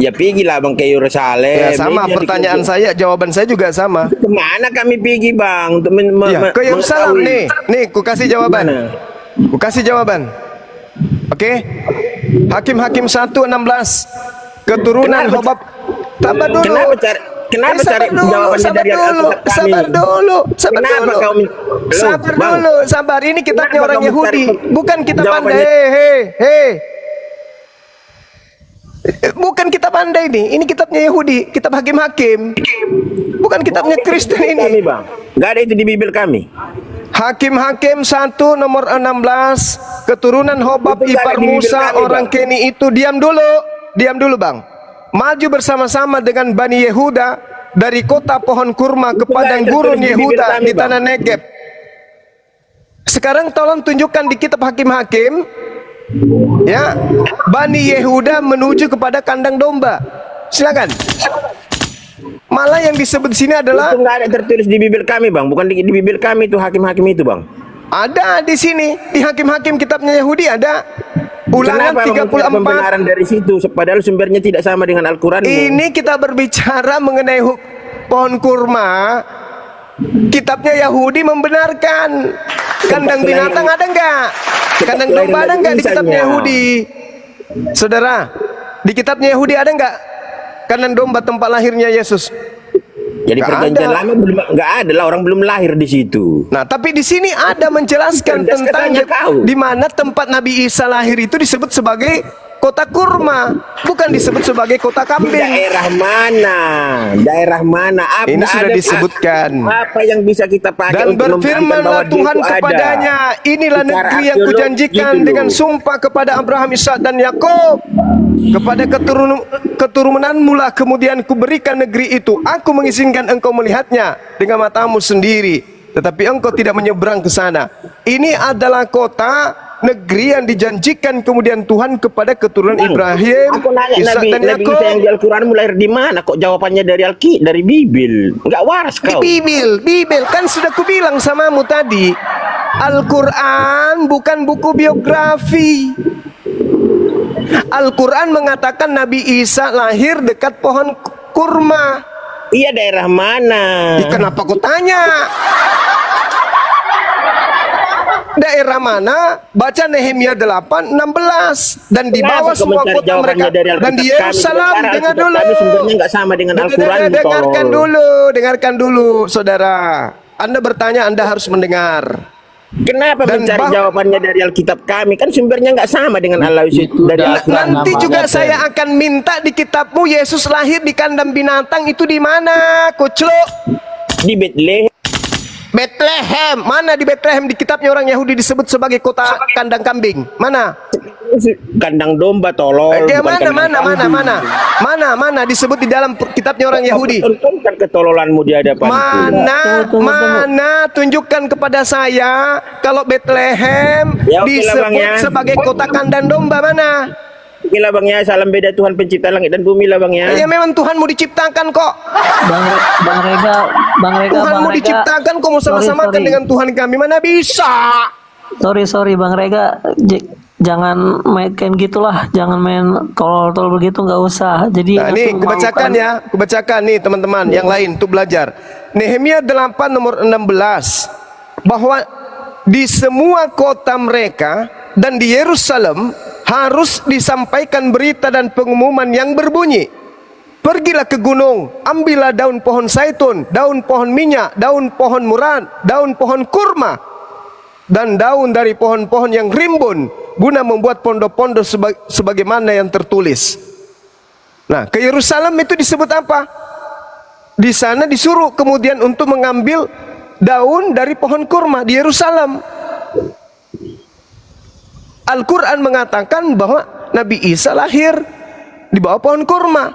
Ya pergi lah, Bang, ke Yerusalem. Ya sama Ini pertanyaan saya, jawaban saya juga sama. Kemana kami pergi, Bang? Untuk Ya, ke Yerusalem nih. Nih, ku kasih jawaban. Mana? Ku kasih jawaban. Oke? Hakim-Hakim 1:16. Keturunan Kenapa? Hobab. Sabar dulu. Kenapa Sabar cari dulu, jawabannya sabar dari dulu, Alkitab kami? sabar dulu, sabar Kenapa dulu. kau Sabar Bang, dulu, sabar. Ini kitabnya kenapa orang kamu Yahudi, cari bukan kitab jawabannya? pandai. Hei. Bukan kitab pandai ini kitabnya Yahudi, kitab hakim-hakim. Bukan kitabnya Kristen Kami, ini. Bang. Nggak ada itu di Bible kami. Hakim-hakim 1 nomor 16. Keturunan Hobab Itu nggak ipar ada di Bible Musa kami, orang Bang. Keni itu. Diam dulu, Bang. Maju bersama-sama dengan Bani Yehuda dari kota pohon kurma ke Itu nggak padang ada gurun tertulis di Bible Yehuda kami, di Bang. tanah Negeb. Sekarang tolong tunjukkan di kitab hakim-hakim, ya, Bani Yehuda menuju kepada kandang domba. Silakan. Malah yang disebut di sini adalah Itu nggak ada tertulis di Bible kami, Bang. Bukan di Bible kami itu hakim-hakim itu, Bang. ada di sini di hakim-hakim kitabnya Yahudi ada. Ulangan Kenapa 34. pembenaran dari situ? Padahal sumbernya tidak sama dengan Al-Quran. Ini kita berbicara mengenai pohon kurma. Kitabnya Yahudi membenarkan. Kandang binatang ada enggak? Kandang domba ada enggak di kitabnya Yahudi? Saudara, di kitabnya Yahudi ada enggak kandang domba tempat lahirnya Yesus? Jadi Nggak perjanjian ada. lama belum nggak ada lah, orang belum lahir di situ. Nah, tapi di sini ada menjelaskan Cerdas tentang katanya kau. di mana tempat Nabi Isa lahir itu disebut sebagai kota kurma, bukan disebut sebagai kota kambing. Daerah mana? Daerah mana? Ini sudah disebutkan. Apa yang bisa kita pakai Dan untuk membuktikan bahwa berfirmanlah dia Tuhan itu ada? kepadanya, inilah Secara negeri yang arkeologis kujanjikan gitu dengan loh. sumpah kepada Abraham, Ishak dan Yakub. Kepada keturunanmu lah kemudian kuberikan negeri itu. Aku mengizinkan engkau melihatnya dengan matamu sendiri, tetapi engkau tidak menyeberang ke sana. Ini adalah kota negeri yang dijanjikan kemudian Tuhan kepada keturunan Bang, Ibrahim, aku nanya Ishak Nabi dan Nabi Yakub. Isa yang di Al-Quran lahir di mana? Kok jawabannya dari Bibil? Enggak waras Di kau. Bibil kan sudah kubilang samamu tadi. Al-Quran bukan buku biografi. Al-Quran mengatakan Nabi Isa lahir dekat pohon kurma. Iya, daerah mana? Kenapa kau tanya? Daerah mana? Baca Nehemia 8:16 dan di Kenapa bawah kau semua mencari kota jawabannya mereka dari dan Alkitab di kami? Yerusalem. Sementara Dengar Alkitab dulu. kami sumbernya nggak sama dengan Al-Quran. Dengarkan dulu, saudara. Anda bertanya, Anda harus mendengar. Kenapa Dan mencari jawabannya dari Alkitab kami? Kan sumbernya nggak sama dengan Allah dari Al-Quran. Nanti juga saya akan minta di kitabmu Yesus lahir di kandang binatang itu di mana, Kucluk? Di Bethlehem. Bethlehem. Mana di Bethlehem di kitabnya orang Yahudi disebut sebagai kota kandang kambing? Mana? Kandang domba, tolol. bukan kandang kambing. Mana disebut di dalam kitabnya orang Yahudi? Tontonkan ketololanmu di hadapanku. Mana tunjukkan kepada saya kalau Bethlehem Ya, oke lah, Bang, disebut ya. sebagai kota kandang domba mana? Oke lah, Bang, ya. Salam beda Tuhan pencipta langit dan bumi lah, Bang, ya. Ya memang Tuhanmu diciptakan kok. Bang Rega, Tuhanmu diciptakan kok mau sama-samakan sorry. dengan Tuhan kami, mana bisa? Sorry Bang Rega, jangan main kayak gitulah, jangan main tolol-tolol begitu, nggak usah. Jadi Nah, nanti ini kubacakan memalukan. ya, kubacakan nih teman-teman yang lain untuk belajar. Nehemia 8 nomor 16 bahwa di semua kota mereka dan di Yerusalem harus disampaikan berita dan pengumuman yang berbunyi, pergilah ke gunung, ambillah daun pohon zaitun, daun pohon minyak, daun pohon murad, daun pohon kurma, dan daun dari pohon-pohon yang rimbun, guna membuat pondok-pondok sebagaimana yang tertulis. Nah, ke Yerusalem itu disebut apa? Di sana disuruh kemudian untuk mengambil daun dari pohon kurma di Yerusalem. Al-Quran mengatakan bahwa Nabi Isa lahir di bawah pohon kurma.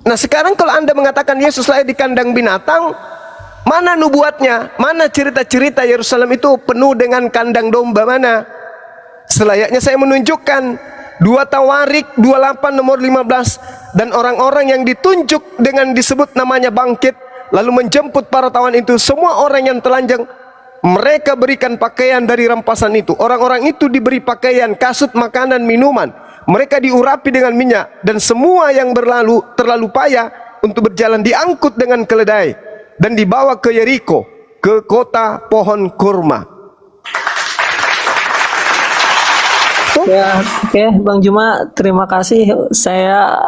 Nah sekarang kalau Anda mengatakan Yesus lahir di kandang binatang, mana nubuatnya? Mana cerita-cerita Yerusalem itu penuh dengan kandang domba mana? Selayaknya saya menunjukkan 2 Tawarik 28 nomor 15, dan orang-orang yang ditunjuk dengan disebut namanya bangkit lalu menjemput para tawan itu, semua orang yang telanjang mereka berikan pakaian dari rampasan itu. Orang-orang itu diberi pakaian, kasut, makanan, minuman. Mereka diurapi dengan minyak, dan semua yang terlalu payah untuk berjalan diangkut dengan keledai dan dibawa ke Yeriko, ke kota pohon kurma. Ya, oke, Bang Juma, terima kasih. Saya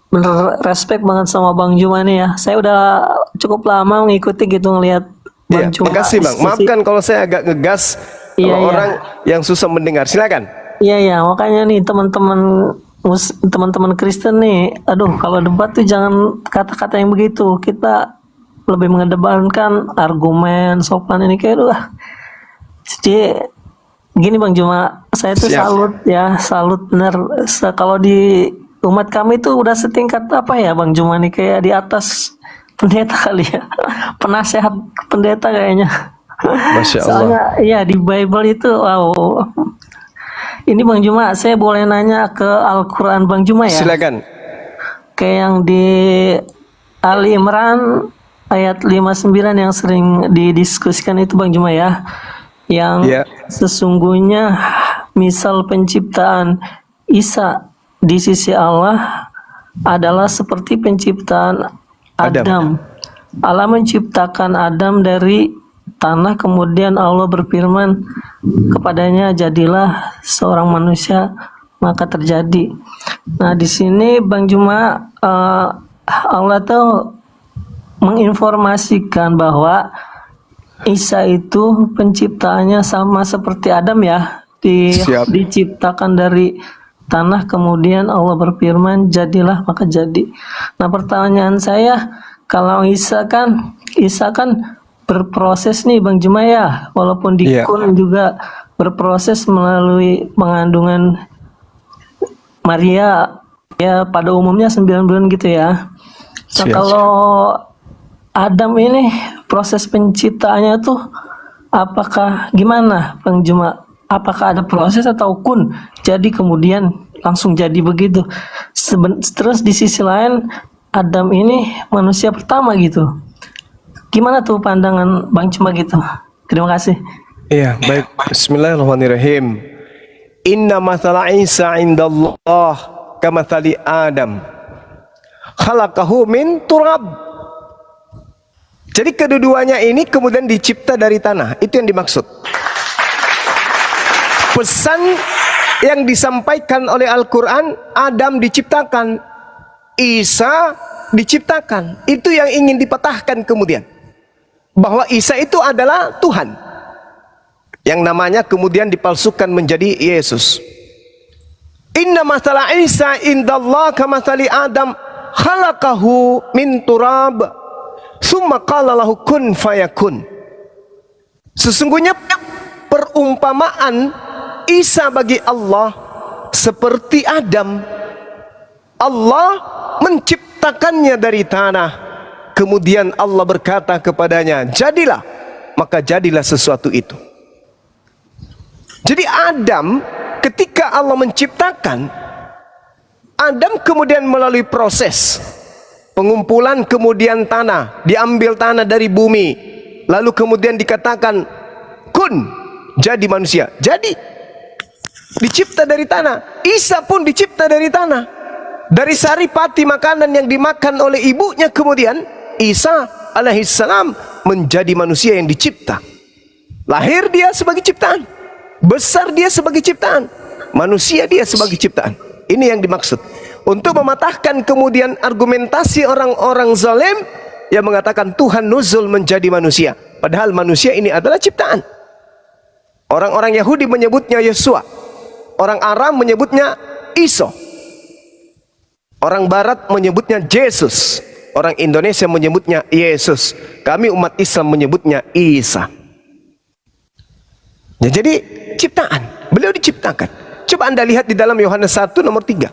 bener respect banget sama Bang Juma nih ya. Saya udah cukup lama mengikuti gitu ngelihat Bang Iya, Juma. makasih Bang. Maafkan kalau saya agak ngegas Iya, kalau iya. orang yang susah mendengar. Silakan. Iya, makanya nih teman-teman Kristen nih, aduh kalau debat tuh jangan kata-kata yang begitu. Kita lebih mengedepankan argumen, sopan ini kayak wah. Jadi gini Bang Juma, saya tuh Siap. salut bener. Kalau di umat kami tuh udah setingkat apa ya Bang Juma nih, kayak di atas pendeta kali ya. Penasehat pendeta kayaknya. Masya Allah. Soalnya iya di Bible itu wow. Ini Bang Juma, saya boleh nanya ke Al-Quran Bang Juma ya? Silakan. Kayak yang di Ali Imran ayat 59 yang sering didiskusikan itu Bang Juma ya. Yang Iya. sesungguhnya misal penciptaan Isa di sisi Allah adalah seperti penciptaan Adam. Allah menciptakan Adam dari tanah, kemudian Allah berfirman kepadanya, jadilah seorang manusia, maka terjadi. Nah di sini Bang Juma, Allah tuh menginformasikan bahwa Isa itu penciptaannya sama seperti Adam ya, Siap. diciptakan dari tanah, kemudian Allah berfirman jadilah, maka jadi. Nah pertanyaan saya, kalau Isa kan berproses nih Bang Juma ya, walaupun di Iya. Kun juga berproses melalui pengandungan Maria ya, pada umumnya 9 bulan gitu ya. Nah Siap. kalau Adam ini proses penciptaannya tuh apakah gimana Bang Juma? Apakah ada proses atau kun jadi kemudian langsung jadi begitu? Terus di sisi lain Adam ini manusia pertama gitu. Gimana tuh pandangan Bang Juma gitu? Terima kasih. Iya, baik. Bismillahirrahmanirrahim. Inna mathala Isa indallah kamathali Adam. Khalaqahu min turab. Jadi kedua-duanya ini kemudian dicipta dari tanah. Itu yang dimaksud. Pesan yang disampaikan oleh Al-Quran, Adam diciptakan, Isa diciptakan. Itu yang ingin dipatahkan kemudian. Bahwa Isa itu adalah Tuhan. Yang namanya kemudian dipalsukan menjadi Yesus. Inna mathala Isa indallah kamathali Adam khalaqahu min turab summa qala lahu kun fayakun. Sesungguhnya perumpamaan Isa bagi Allah seperti Adam. Allah menciptakannya dari tanah, kemudian Allah berkata kepadanya, jadilah, maka jadilah sesuatu itu. Jadi Adam ketika Allah menciptakan, Adam kemudian melalui proses pengumpulan, kemudian tanah, diambil tanah dari bumi, lalu kemudian dikatakan kun, jadi manusia, jadi dicipta dari tanah. Isa pun dicipta dari tanah, dari saripati makanan yang dimakan oleh ibunya. Kemudian Isa alaihissalam menjadi manusia yang dicipta. Lahir dia sebagai ciptaan, besar dia sebagai ciptaan, manusia dia sebagai ciptaan. Ini yang dimaksud untuk mematahkan kemudian argumentasi orang-orang zalim yang mengatakan Tuhan nuzul menjadi manusia, padahal manusia ini adalah ciptaan. Orang-orang Yahudi menyebutnya Yesua, orang Aram menyebutnya Iso, orang Barat menyebutnya Yesus. Orang Indonesia menyebutnya Yesus. Kami umat Islam menyebutnya Isa. Ya, jadi ciptaan. Beliau diciptakan. Coba Anda lihat di dalam Yohanes 1 nomor 3.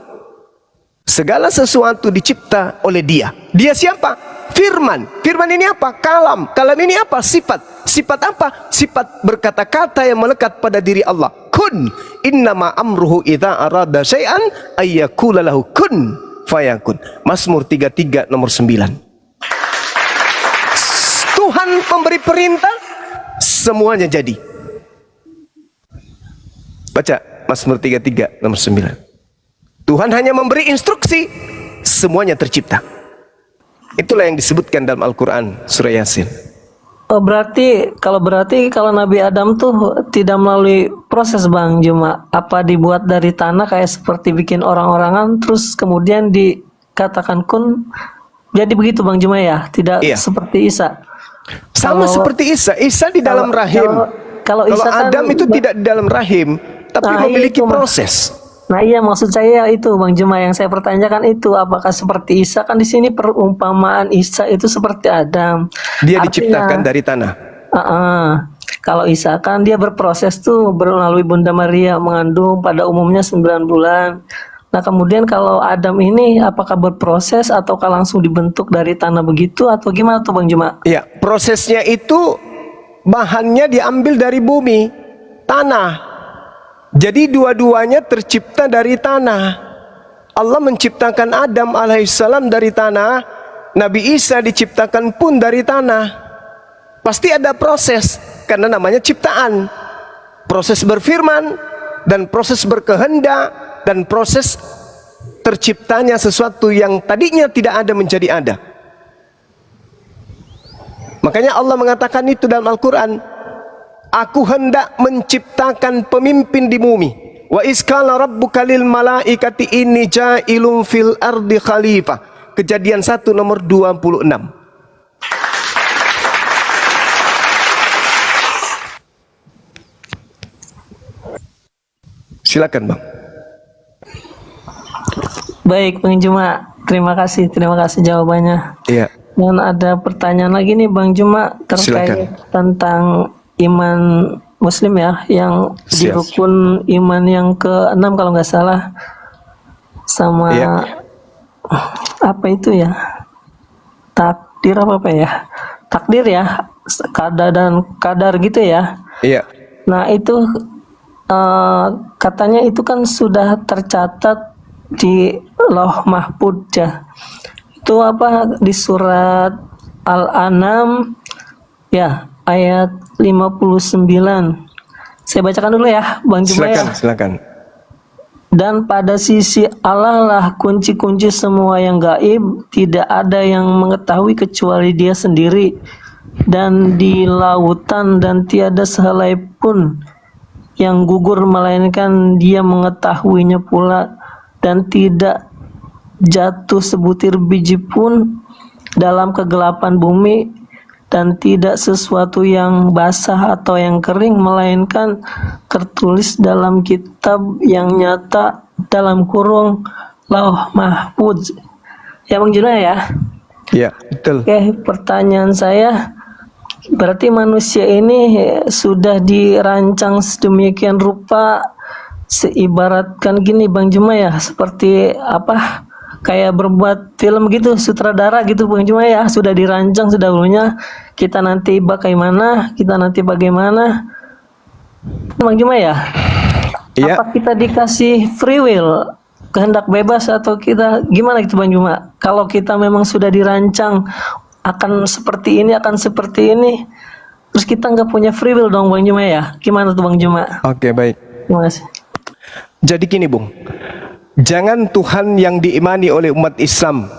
Segala sesuatu dicipta oleh Dia. Dia siapa? Firman. Firman ini apa? Kalam. Kalam ini apa? Sifat. Sifat apa? Sifat berkata-kata yang melekat pada diri Allah. Kun. Innama amruhu idza arada syai'an ayyakula lahu kun fayakun. Mazmur 33 nomor 9. Tuhan memberi perintah, semuanya jadi. Baca Mazmur 33 nomor 9. Tuhan hanya memberi instruksi, semuanya tercipta. Itulah yang disebutkan dalam Al-Quran surah Yasin. Oh, berarti kalau Nabi Adam tuh tidak melalui proses Bang Juma, apa dibuat dari tanah kayak seperti bikin orang-orangan, terus kemudian dikatakan kun, jadi begitu Bang Juma ya, tidak Iya. seperti Isa. Sama seperti Isa. Isa di dalam rahim. Kalau Kalau Isa kan Adam itu tidak di dalam rahim, tapi Nah, memiliki itu, Mas. proses. Nah iya, maksud saya itu Bang Juma, yang saya pertanyakan itu apakah seperti Isa, kan di sini perumpamaan Isa itu seperti Adam. Dia Artinya, diciptakan dari tanah. kalau Isa kan dia berproses tuh melalui Bunda Maria, mengandung pada umumnya 9 bulan. Nah kemudian kalau Adam ini apakah berproses ataukah langsung dibentuk dari tanah begitu, atau gimana tuh Bang Juma? Ya, prosesnya itu bahannya diambil dari bumi, tanah. Jadi dua-duanya tercipta dari tanah. Allah menciptakan Adam alaihissalam dari tanah, Nabi Isa diciptakan pun dari tanah. Pasti ada proses, karena namanya ciptaan. Proses berfirman, dan proses berkehendak, dan proses terciptanya sesuatu yang tadinya tidak ada menjadi ada. Makanya Allah mengatakan itu dalam Al-Quran, Aku hendak menciptakan pemimpin di bumi. Wa iskala rabbuka lil malaikati inni ja'ilun fil ardi khalifah. Kejadian 1 nomor 26. Silakan Bang. Baik Bang Juma, terima kasih jawabannya. Iya. Dan ada pertanyaan lagi nih Bang Juma terkait tentang iman Muslim ya, yang di Siap. rukun iman yang ke-6 kalau nggak salah, sama apa itu ya, takdir apa ya, takdir ya, kadar gitu ya. Iya. Nah itu katanya itu kan sudah tercatat di Lauh Mahfudz ya. Itu apa di surat Al-An'am ya, ayat 59. Saya bacakan dulu ya Bang Juma ya. Silakan. Dan pada sisi Allah lah kunci-kunci semua yang gaib, tidak ada yang mengetahui kecuali Dia sendiri. Dan di lautan dan tiada sehelai pun yang gugur melainkan Dia mengetahuinya pula, dan tidak jatuh sebutir biji pun dalam kegelapan bumi, dan tidak sesuatu yang basah atau yang kering melainkan tertulis dalam kitab yang nyata dalam kurung Lauh Mahfudz. Ya Bang Juna ya. Iya, betul. Oke, pertanyaan saya, berarti manusia ini sudah dirancang sedemikian rupa, seibaratkan gini Bang Juma ya, seperti apa, kayak berbuat film gitu, sutradara gitu Bang Juma ya, sudah dirancang sedahulunya, kita nanti bagaimana Bang Juma ya. Iya. Apa kita dikasih free will, kehendak bebas, atau kita gimana gitu Bang Juma? Kalau kita memang sudah dirancang akan seperti ini, terus kita nggak punya free will dong Bang Juma ya, gimana tuh Bang Juma? Oke, baik. Terima kasih. Jadi gini Bung, jangan Tuhan yang diimani oleh umat Islam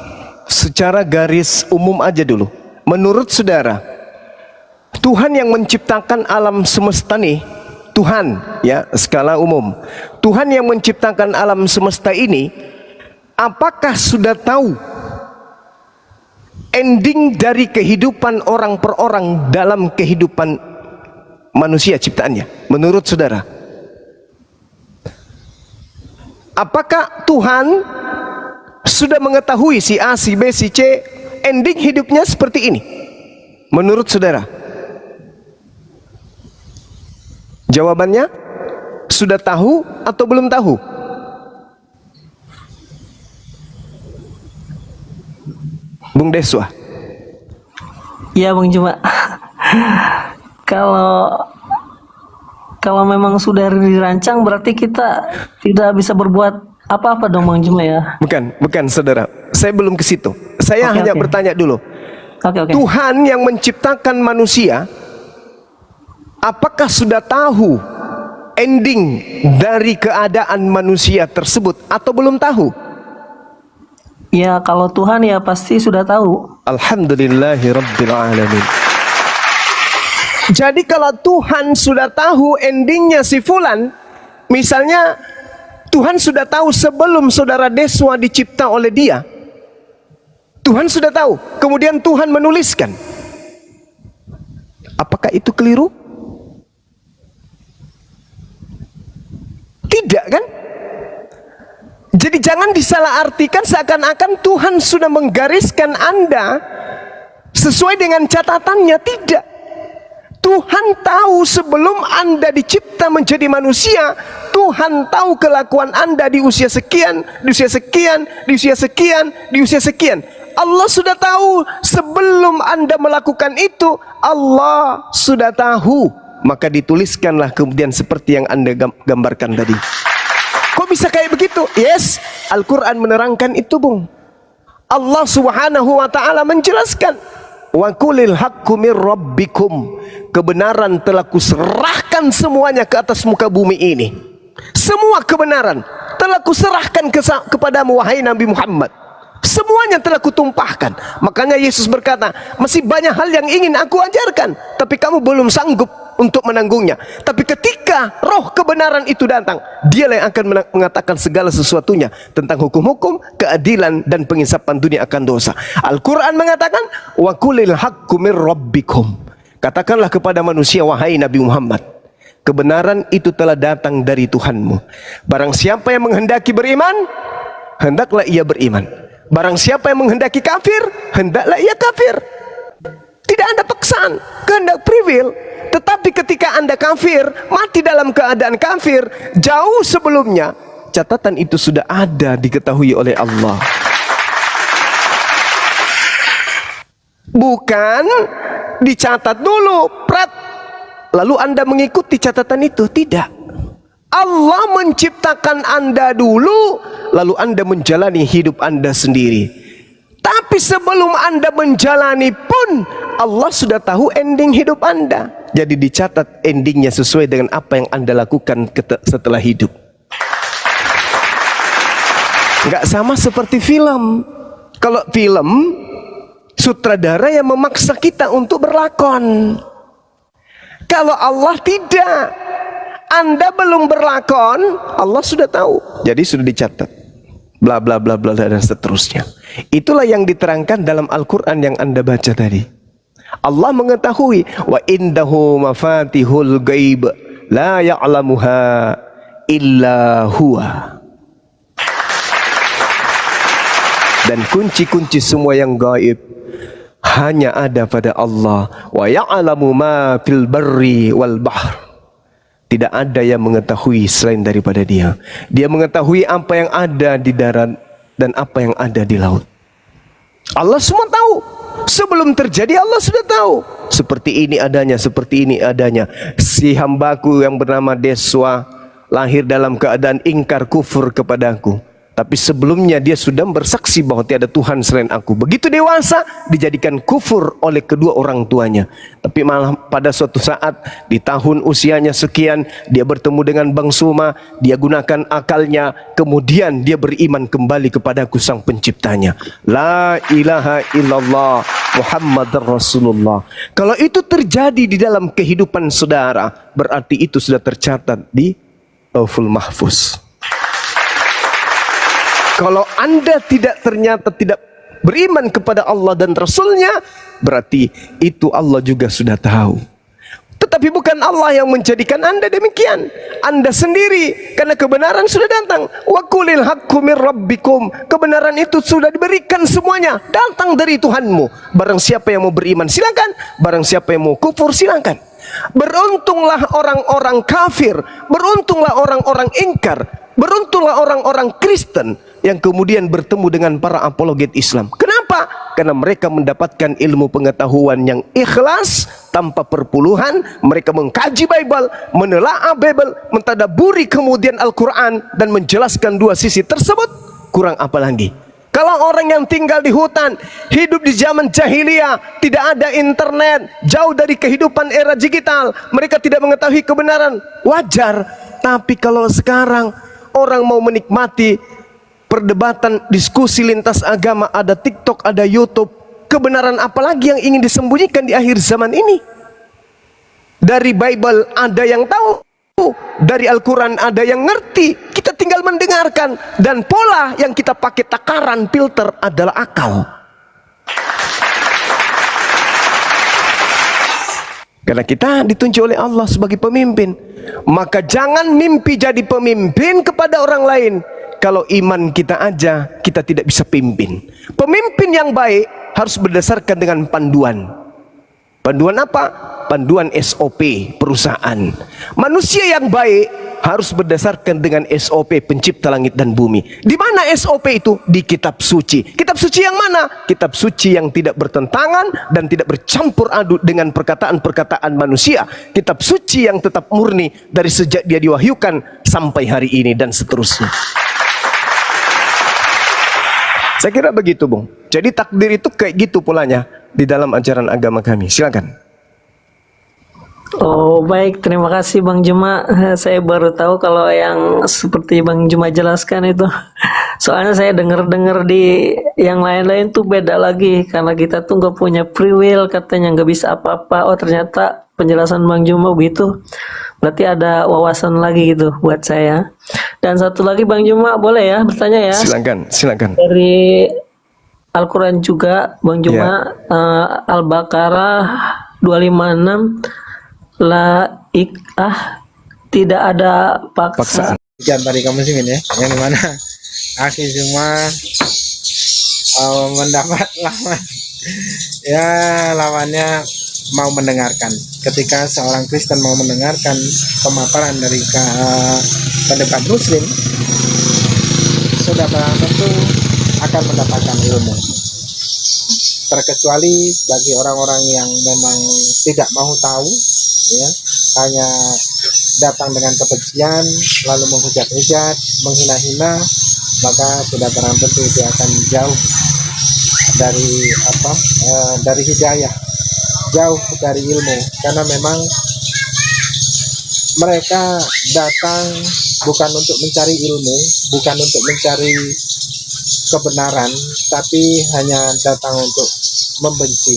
secara garis umum aja dulu. Menurut saudara, Tuhan yang menciptakan alam semesta nih, Tuhan ya, skala umum, Tuhan yang menciptakan alam semesta ini, apakah sudah tahu ending dari kehidupan orang per orang dalam kehidupan manusia ciptaannya? Menurut saudara, apakah Tuhan sudah mengetahui si A, si B, si C ending hidupnya seperti ini. Menurut saudara, jawabannya sudah tahu atau belum tahu? Bung Deswa. Ya Bang Juma. Kalau memang sudah dirancang berarti kita tidak bisa berbuat apa-apa dong Bang Juma ya. Bukan saudara. Saya belum ke situ. Saya hanya bertanya dulu. Oke. Tuhan yang menciptakan manusia, apakah sudah tahu ending dari keadaan manusia tersebut atau belum tahu? Ya kalau Tuhan ya pasti sudah tahu. Alhamdulillahirabbil alamin. Jadi kalau Tuhan sudah tahu endingnya si fulan, misalnya Tuhan sudah tahu sebelum saudara Deswa dicipta oleh dia, Tuhan sudah tahu, kemudian Tuhan menuliskan. Apakah itu keliru? Tidak kan? Jadi jangan disalahartikan seakan-akan Tuhan sudah menggariskan Anda sesuai dengan catatannya. Tidak. Tuhan tahu sebelum Anda dicipta menjadi manusia, Tuhan tahu kelakuan Anda di usia sekian, di usia sekian, di usia sekian, di usia sekian. Allah sudah tahu sebelum Anda melakukan itu, Allah sudah tahu. Maka dituliskanlah kemudian seperti yang Anda gambarkan tadi. Kok bisa kayak begitu? Yes, Al-Quran menerangkan itu, Bung. Allah Subhanahu wa ta'ala menjelaskan, wa qulil haqqu mir rabbikum, kebenaran telah kuserahkan semuanya ke atas muka bumi ini. Semua kebenaran telah kuserahkan kepadamu wahai Nabi Muhammad. Semuanya telah kutumpahkan. Makanya Yesus berkata, masih banyak hal yang ingin aku ajarkan, tapi kamu belum sanggup untuk menanggungnya. Tapi ketika roh kebenaran itu datang, dialah yang akan mengatakan segala sesuatunya tentang hukum-hukum, keadilan, dan pengisapan dunia akan dosa. Al-Quran mengatakan, wa qulil haqqu mir rabbikum, katakanlah kepada manusia wahai Nabi Muhammad, kebenaran itu telah datang dari Tuhanmu. Barang siapa yang menghendaki beriman, hendaklah ia beriman. Barang siapa yang menghendaki kafir, hendaklah ia kafir. Tidak ada paksaan, kehendak free will. Tetapi ketika Anda kafir, mati dalam keadaan kafir, jauh sebelumnya, catatan itu sudah ada, diketahui oleh Allah. Bukan dicatat dulu, prat, lalu Anda mengikuti catatan itu. Tidak. Allah menciptakan Anda dulu, lalu Anda menjalani hidup Anda sendiri. Tapi sebelum Anda menjalani pun, Allah sudah tahu ending hidup Anda. Jadi dicatat endingnya sesuai dengan apa yang Anda lakukan setelah hidup. Nggak sama seperti film. Kalau film, sutradara yang memaksa kita untuk berlakon. Kalau Allah tidak. Anda belum berlakon, Allah sudah tahu. Jadi sudah dicatat. Bla bla bla bla dan seterusnya. Itulah yang diterangkan dalam Al-Quran yang Anda baca tadi. Allah mengetahui, wa indahu mafatihul ghaib la ya'lamuha illa huwa. Dan kunci-kunci semua yang gaib hanya ada pada Allah. Wa ya'lamu ma fil barri wal bahr. Tidak ada yang mengetahui selain daripada Dia. Dia mengetahui apa yang ada di darat dan apa yang ada di laut. Allah semua tahu. Sebelum terjadi Allah sudah tahu. Seperti ini adanya, seperti ini adanya. Si hambaku yang bernama Deswa lahir dalam keadaan ingkar kufur kepadaku. Tapi sebelumnya dia sudah bersaksi bahwa tiada Tuhan selain aku. Begitu dewasa dijadikan kufur oleh kedua orang tuanya. Tapi malah pada suatu saat di tahun usianya sekian dia bertemu dengan Bang Suma. Dia gunakan akalnya. Kemudian dia beriman kembali kepadaku sang penciptanya. La ilaha illallah Muhammadar Rasulullah. Kalau itu terjadi di dalam kehidupan saudara, berarti itu sudah tercatat di Lauhul Mahfuz. Kalau Anda ternyata tidak beriman kepada Allah dan Rasulnya, berarti itu Allah juga sudah tahu. Tetapi bukan Allah yang menjadikan Anda demikian. Anda sendiri, karena kebenaran sudah datang. Wa qulil haqqu mir rabbikum. Kebenaran itu sudah diberikan semuanya, datang dari Tuhanmu. Barang siapa yang mau beriman silakan, barang siapa yang mau kufur silakan. Beruntunglah orang-orang kafir, beruntunglah orang-orang ingkar, beruntunglah orang-orang Kristen yang kemudian bertemu dengan para apologet Islam. Kenapa? Karena mereka mendapatkan ilmu pengetahuan yang ikhlas tanpa perpuluhan. Mereka mengkaji Bible, menelaah Bible, mentadaburi kemudian Al-Quran dan menjelaskan dua sisi tersebut. Kurang apa lagi? Kalau orang yang tinggal di hutan, hidup di zaman jahiliyah, tidak ada internet, jauh dari kehidupan era digital, mereka tidak mengetahui kebenaran, wajar. Tapi kalau sekarang orang mau menikmati perdebatan, diskusi lintas agama, ada TikTok, ada YouTube, kebenaran apa lagi yang ingin disembunyikan di akhir zaman ini? Dari Bible ada yang tahu, dari Al-Quran ada yang ngerti, kita tinggal mendengarkan. Dan pola yang kita pakai takaran filter adalah akal. Karena kita ditunjuk oleh Allah sebagai pemimpin, maka jangan mimpi jadi pemimpin kepada orang lain. Kalau iman kita aja, kita tidak bisa pimpin. Pemimpin yang baik harus berdasarkan dengan panduan. Panduan apa? Panduan SOP perusahaan. Manusia yang baik harus berdasarkan dengan SOP pencipta langit dan bumi. Di mana SOP itu? Di kitab suci. Kitab suci yang mana? Kitab suci yang tidak bertentangan dan tidak bercampur aduk dengan perkataan-perkataan manusia. Kitab suci yang tetap murni dari sejak dia diwahyukan sampai hari ini dan seterusnya. Saya kira begitu, Bung. Jadi takdir itu kayak gitu polanya di dalam ajaran agama kami. Silakan. Oh baik, terima kasih Bang Juma. Saya baru tahu kalau yang seperti Bang Juma jelaskan itu. Soalnya saya dengar-dengar di yang lain-lain tuh beda lagi. Karena kita tuh nggak punya free will, katanya nggak bisa apa-apa. Oh ternyata penjelasan Bang Juma begitu. Berarti ada wawasan lagi gitu buat saya. Dan satu lagi Bang Juma, boleh ya bertanya ya? Silakan, silakan. Dari Al-Quran juga Bang Juma, Al-Baqarah 256, la tidak ada paksaan. Jangan tadi kamu singin ya, yang dimana Aki cuma mendapat lawan. Ya lawannya mau mendengarkan. Ketika seorang Kristen mau mendengarkan pemaparan dari pendebat Muslim, sudah barang tentu akan mendapatkan ilmu. Terkecuali bagi orang-orang yang memang tidak mau tahu, ya, hanya datang dengan kebencian, lalu menghujat-hujat, menghina-hina, maka sudah barang tentu dia akan jauh dari dari hidayah, jauh dari ilmu, karena memang mereka datang bukan untuk mencari ilmu, bukan untuk mencari kebenaran, tapi hanya datang untuk membenci,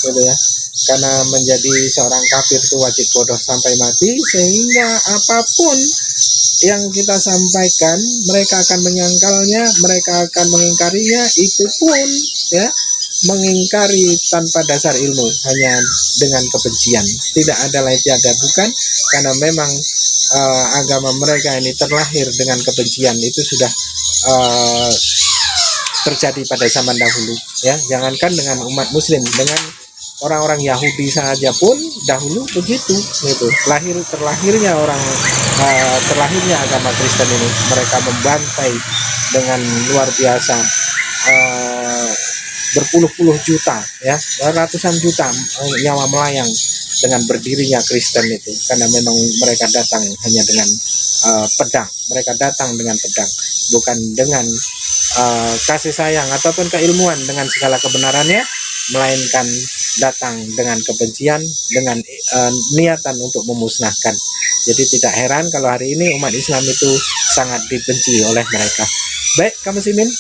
gitu ya. Karena menjadi seorang kafir itu wajib bodoh sampai mati, sehingga apapun yang kita sampaikan mereka akan menyangkalnya, mereka akan mengingkarinya. Itu pun ya mengingkari tanpa dasar ilmu, hanya dengan kebencian, tidak ada lain tiada bukan, karena memang agama mereka ini terlahir dengan kebencian. Itu sudah terjadi pada zaman dahulu, ya. Jangankan dengan umat Muslim, dengan orang-orang Yahudi saja pun dahulu begitu, gitu. Terlahirnya agama Kristen ini, mereka membantai dengan luar biasa, berpuluh-puluh juta, ya, ratusan juta nyawa melayang dengan berdirinya Kristen itu, karena memang mereka datang hanya dengan pedang, mereka datang dengan pedang, bukan dengan kasih sayang ataupun keilmuan dengan segala kebenarannya, melainkan datang dengan kebencian, dengan niatan untuk memusnahkan. Jadi tidak heran kalau hari ini umat Islam itu sangat dibenci oleh mereka. Baik, kaum muslimin,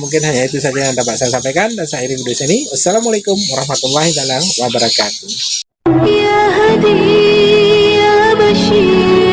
mungkin hanya itu saja yang dapat saya sampaikan, dan saya akhiri video ini. Wassalamualaikum warahmatullahi wabarakatuh. Ya Hadi, Ya Bashir.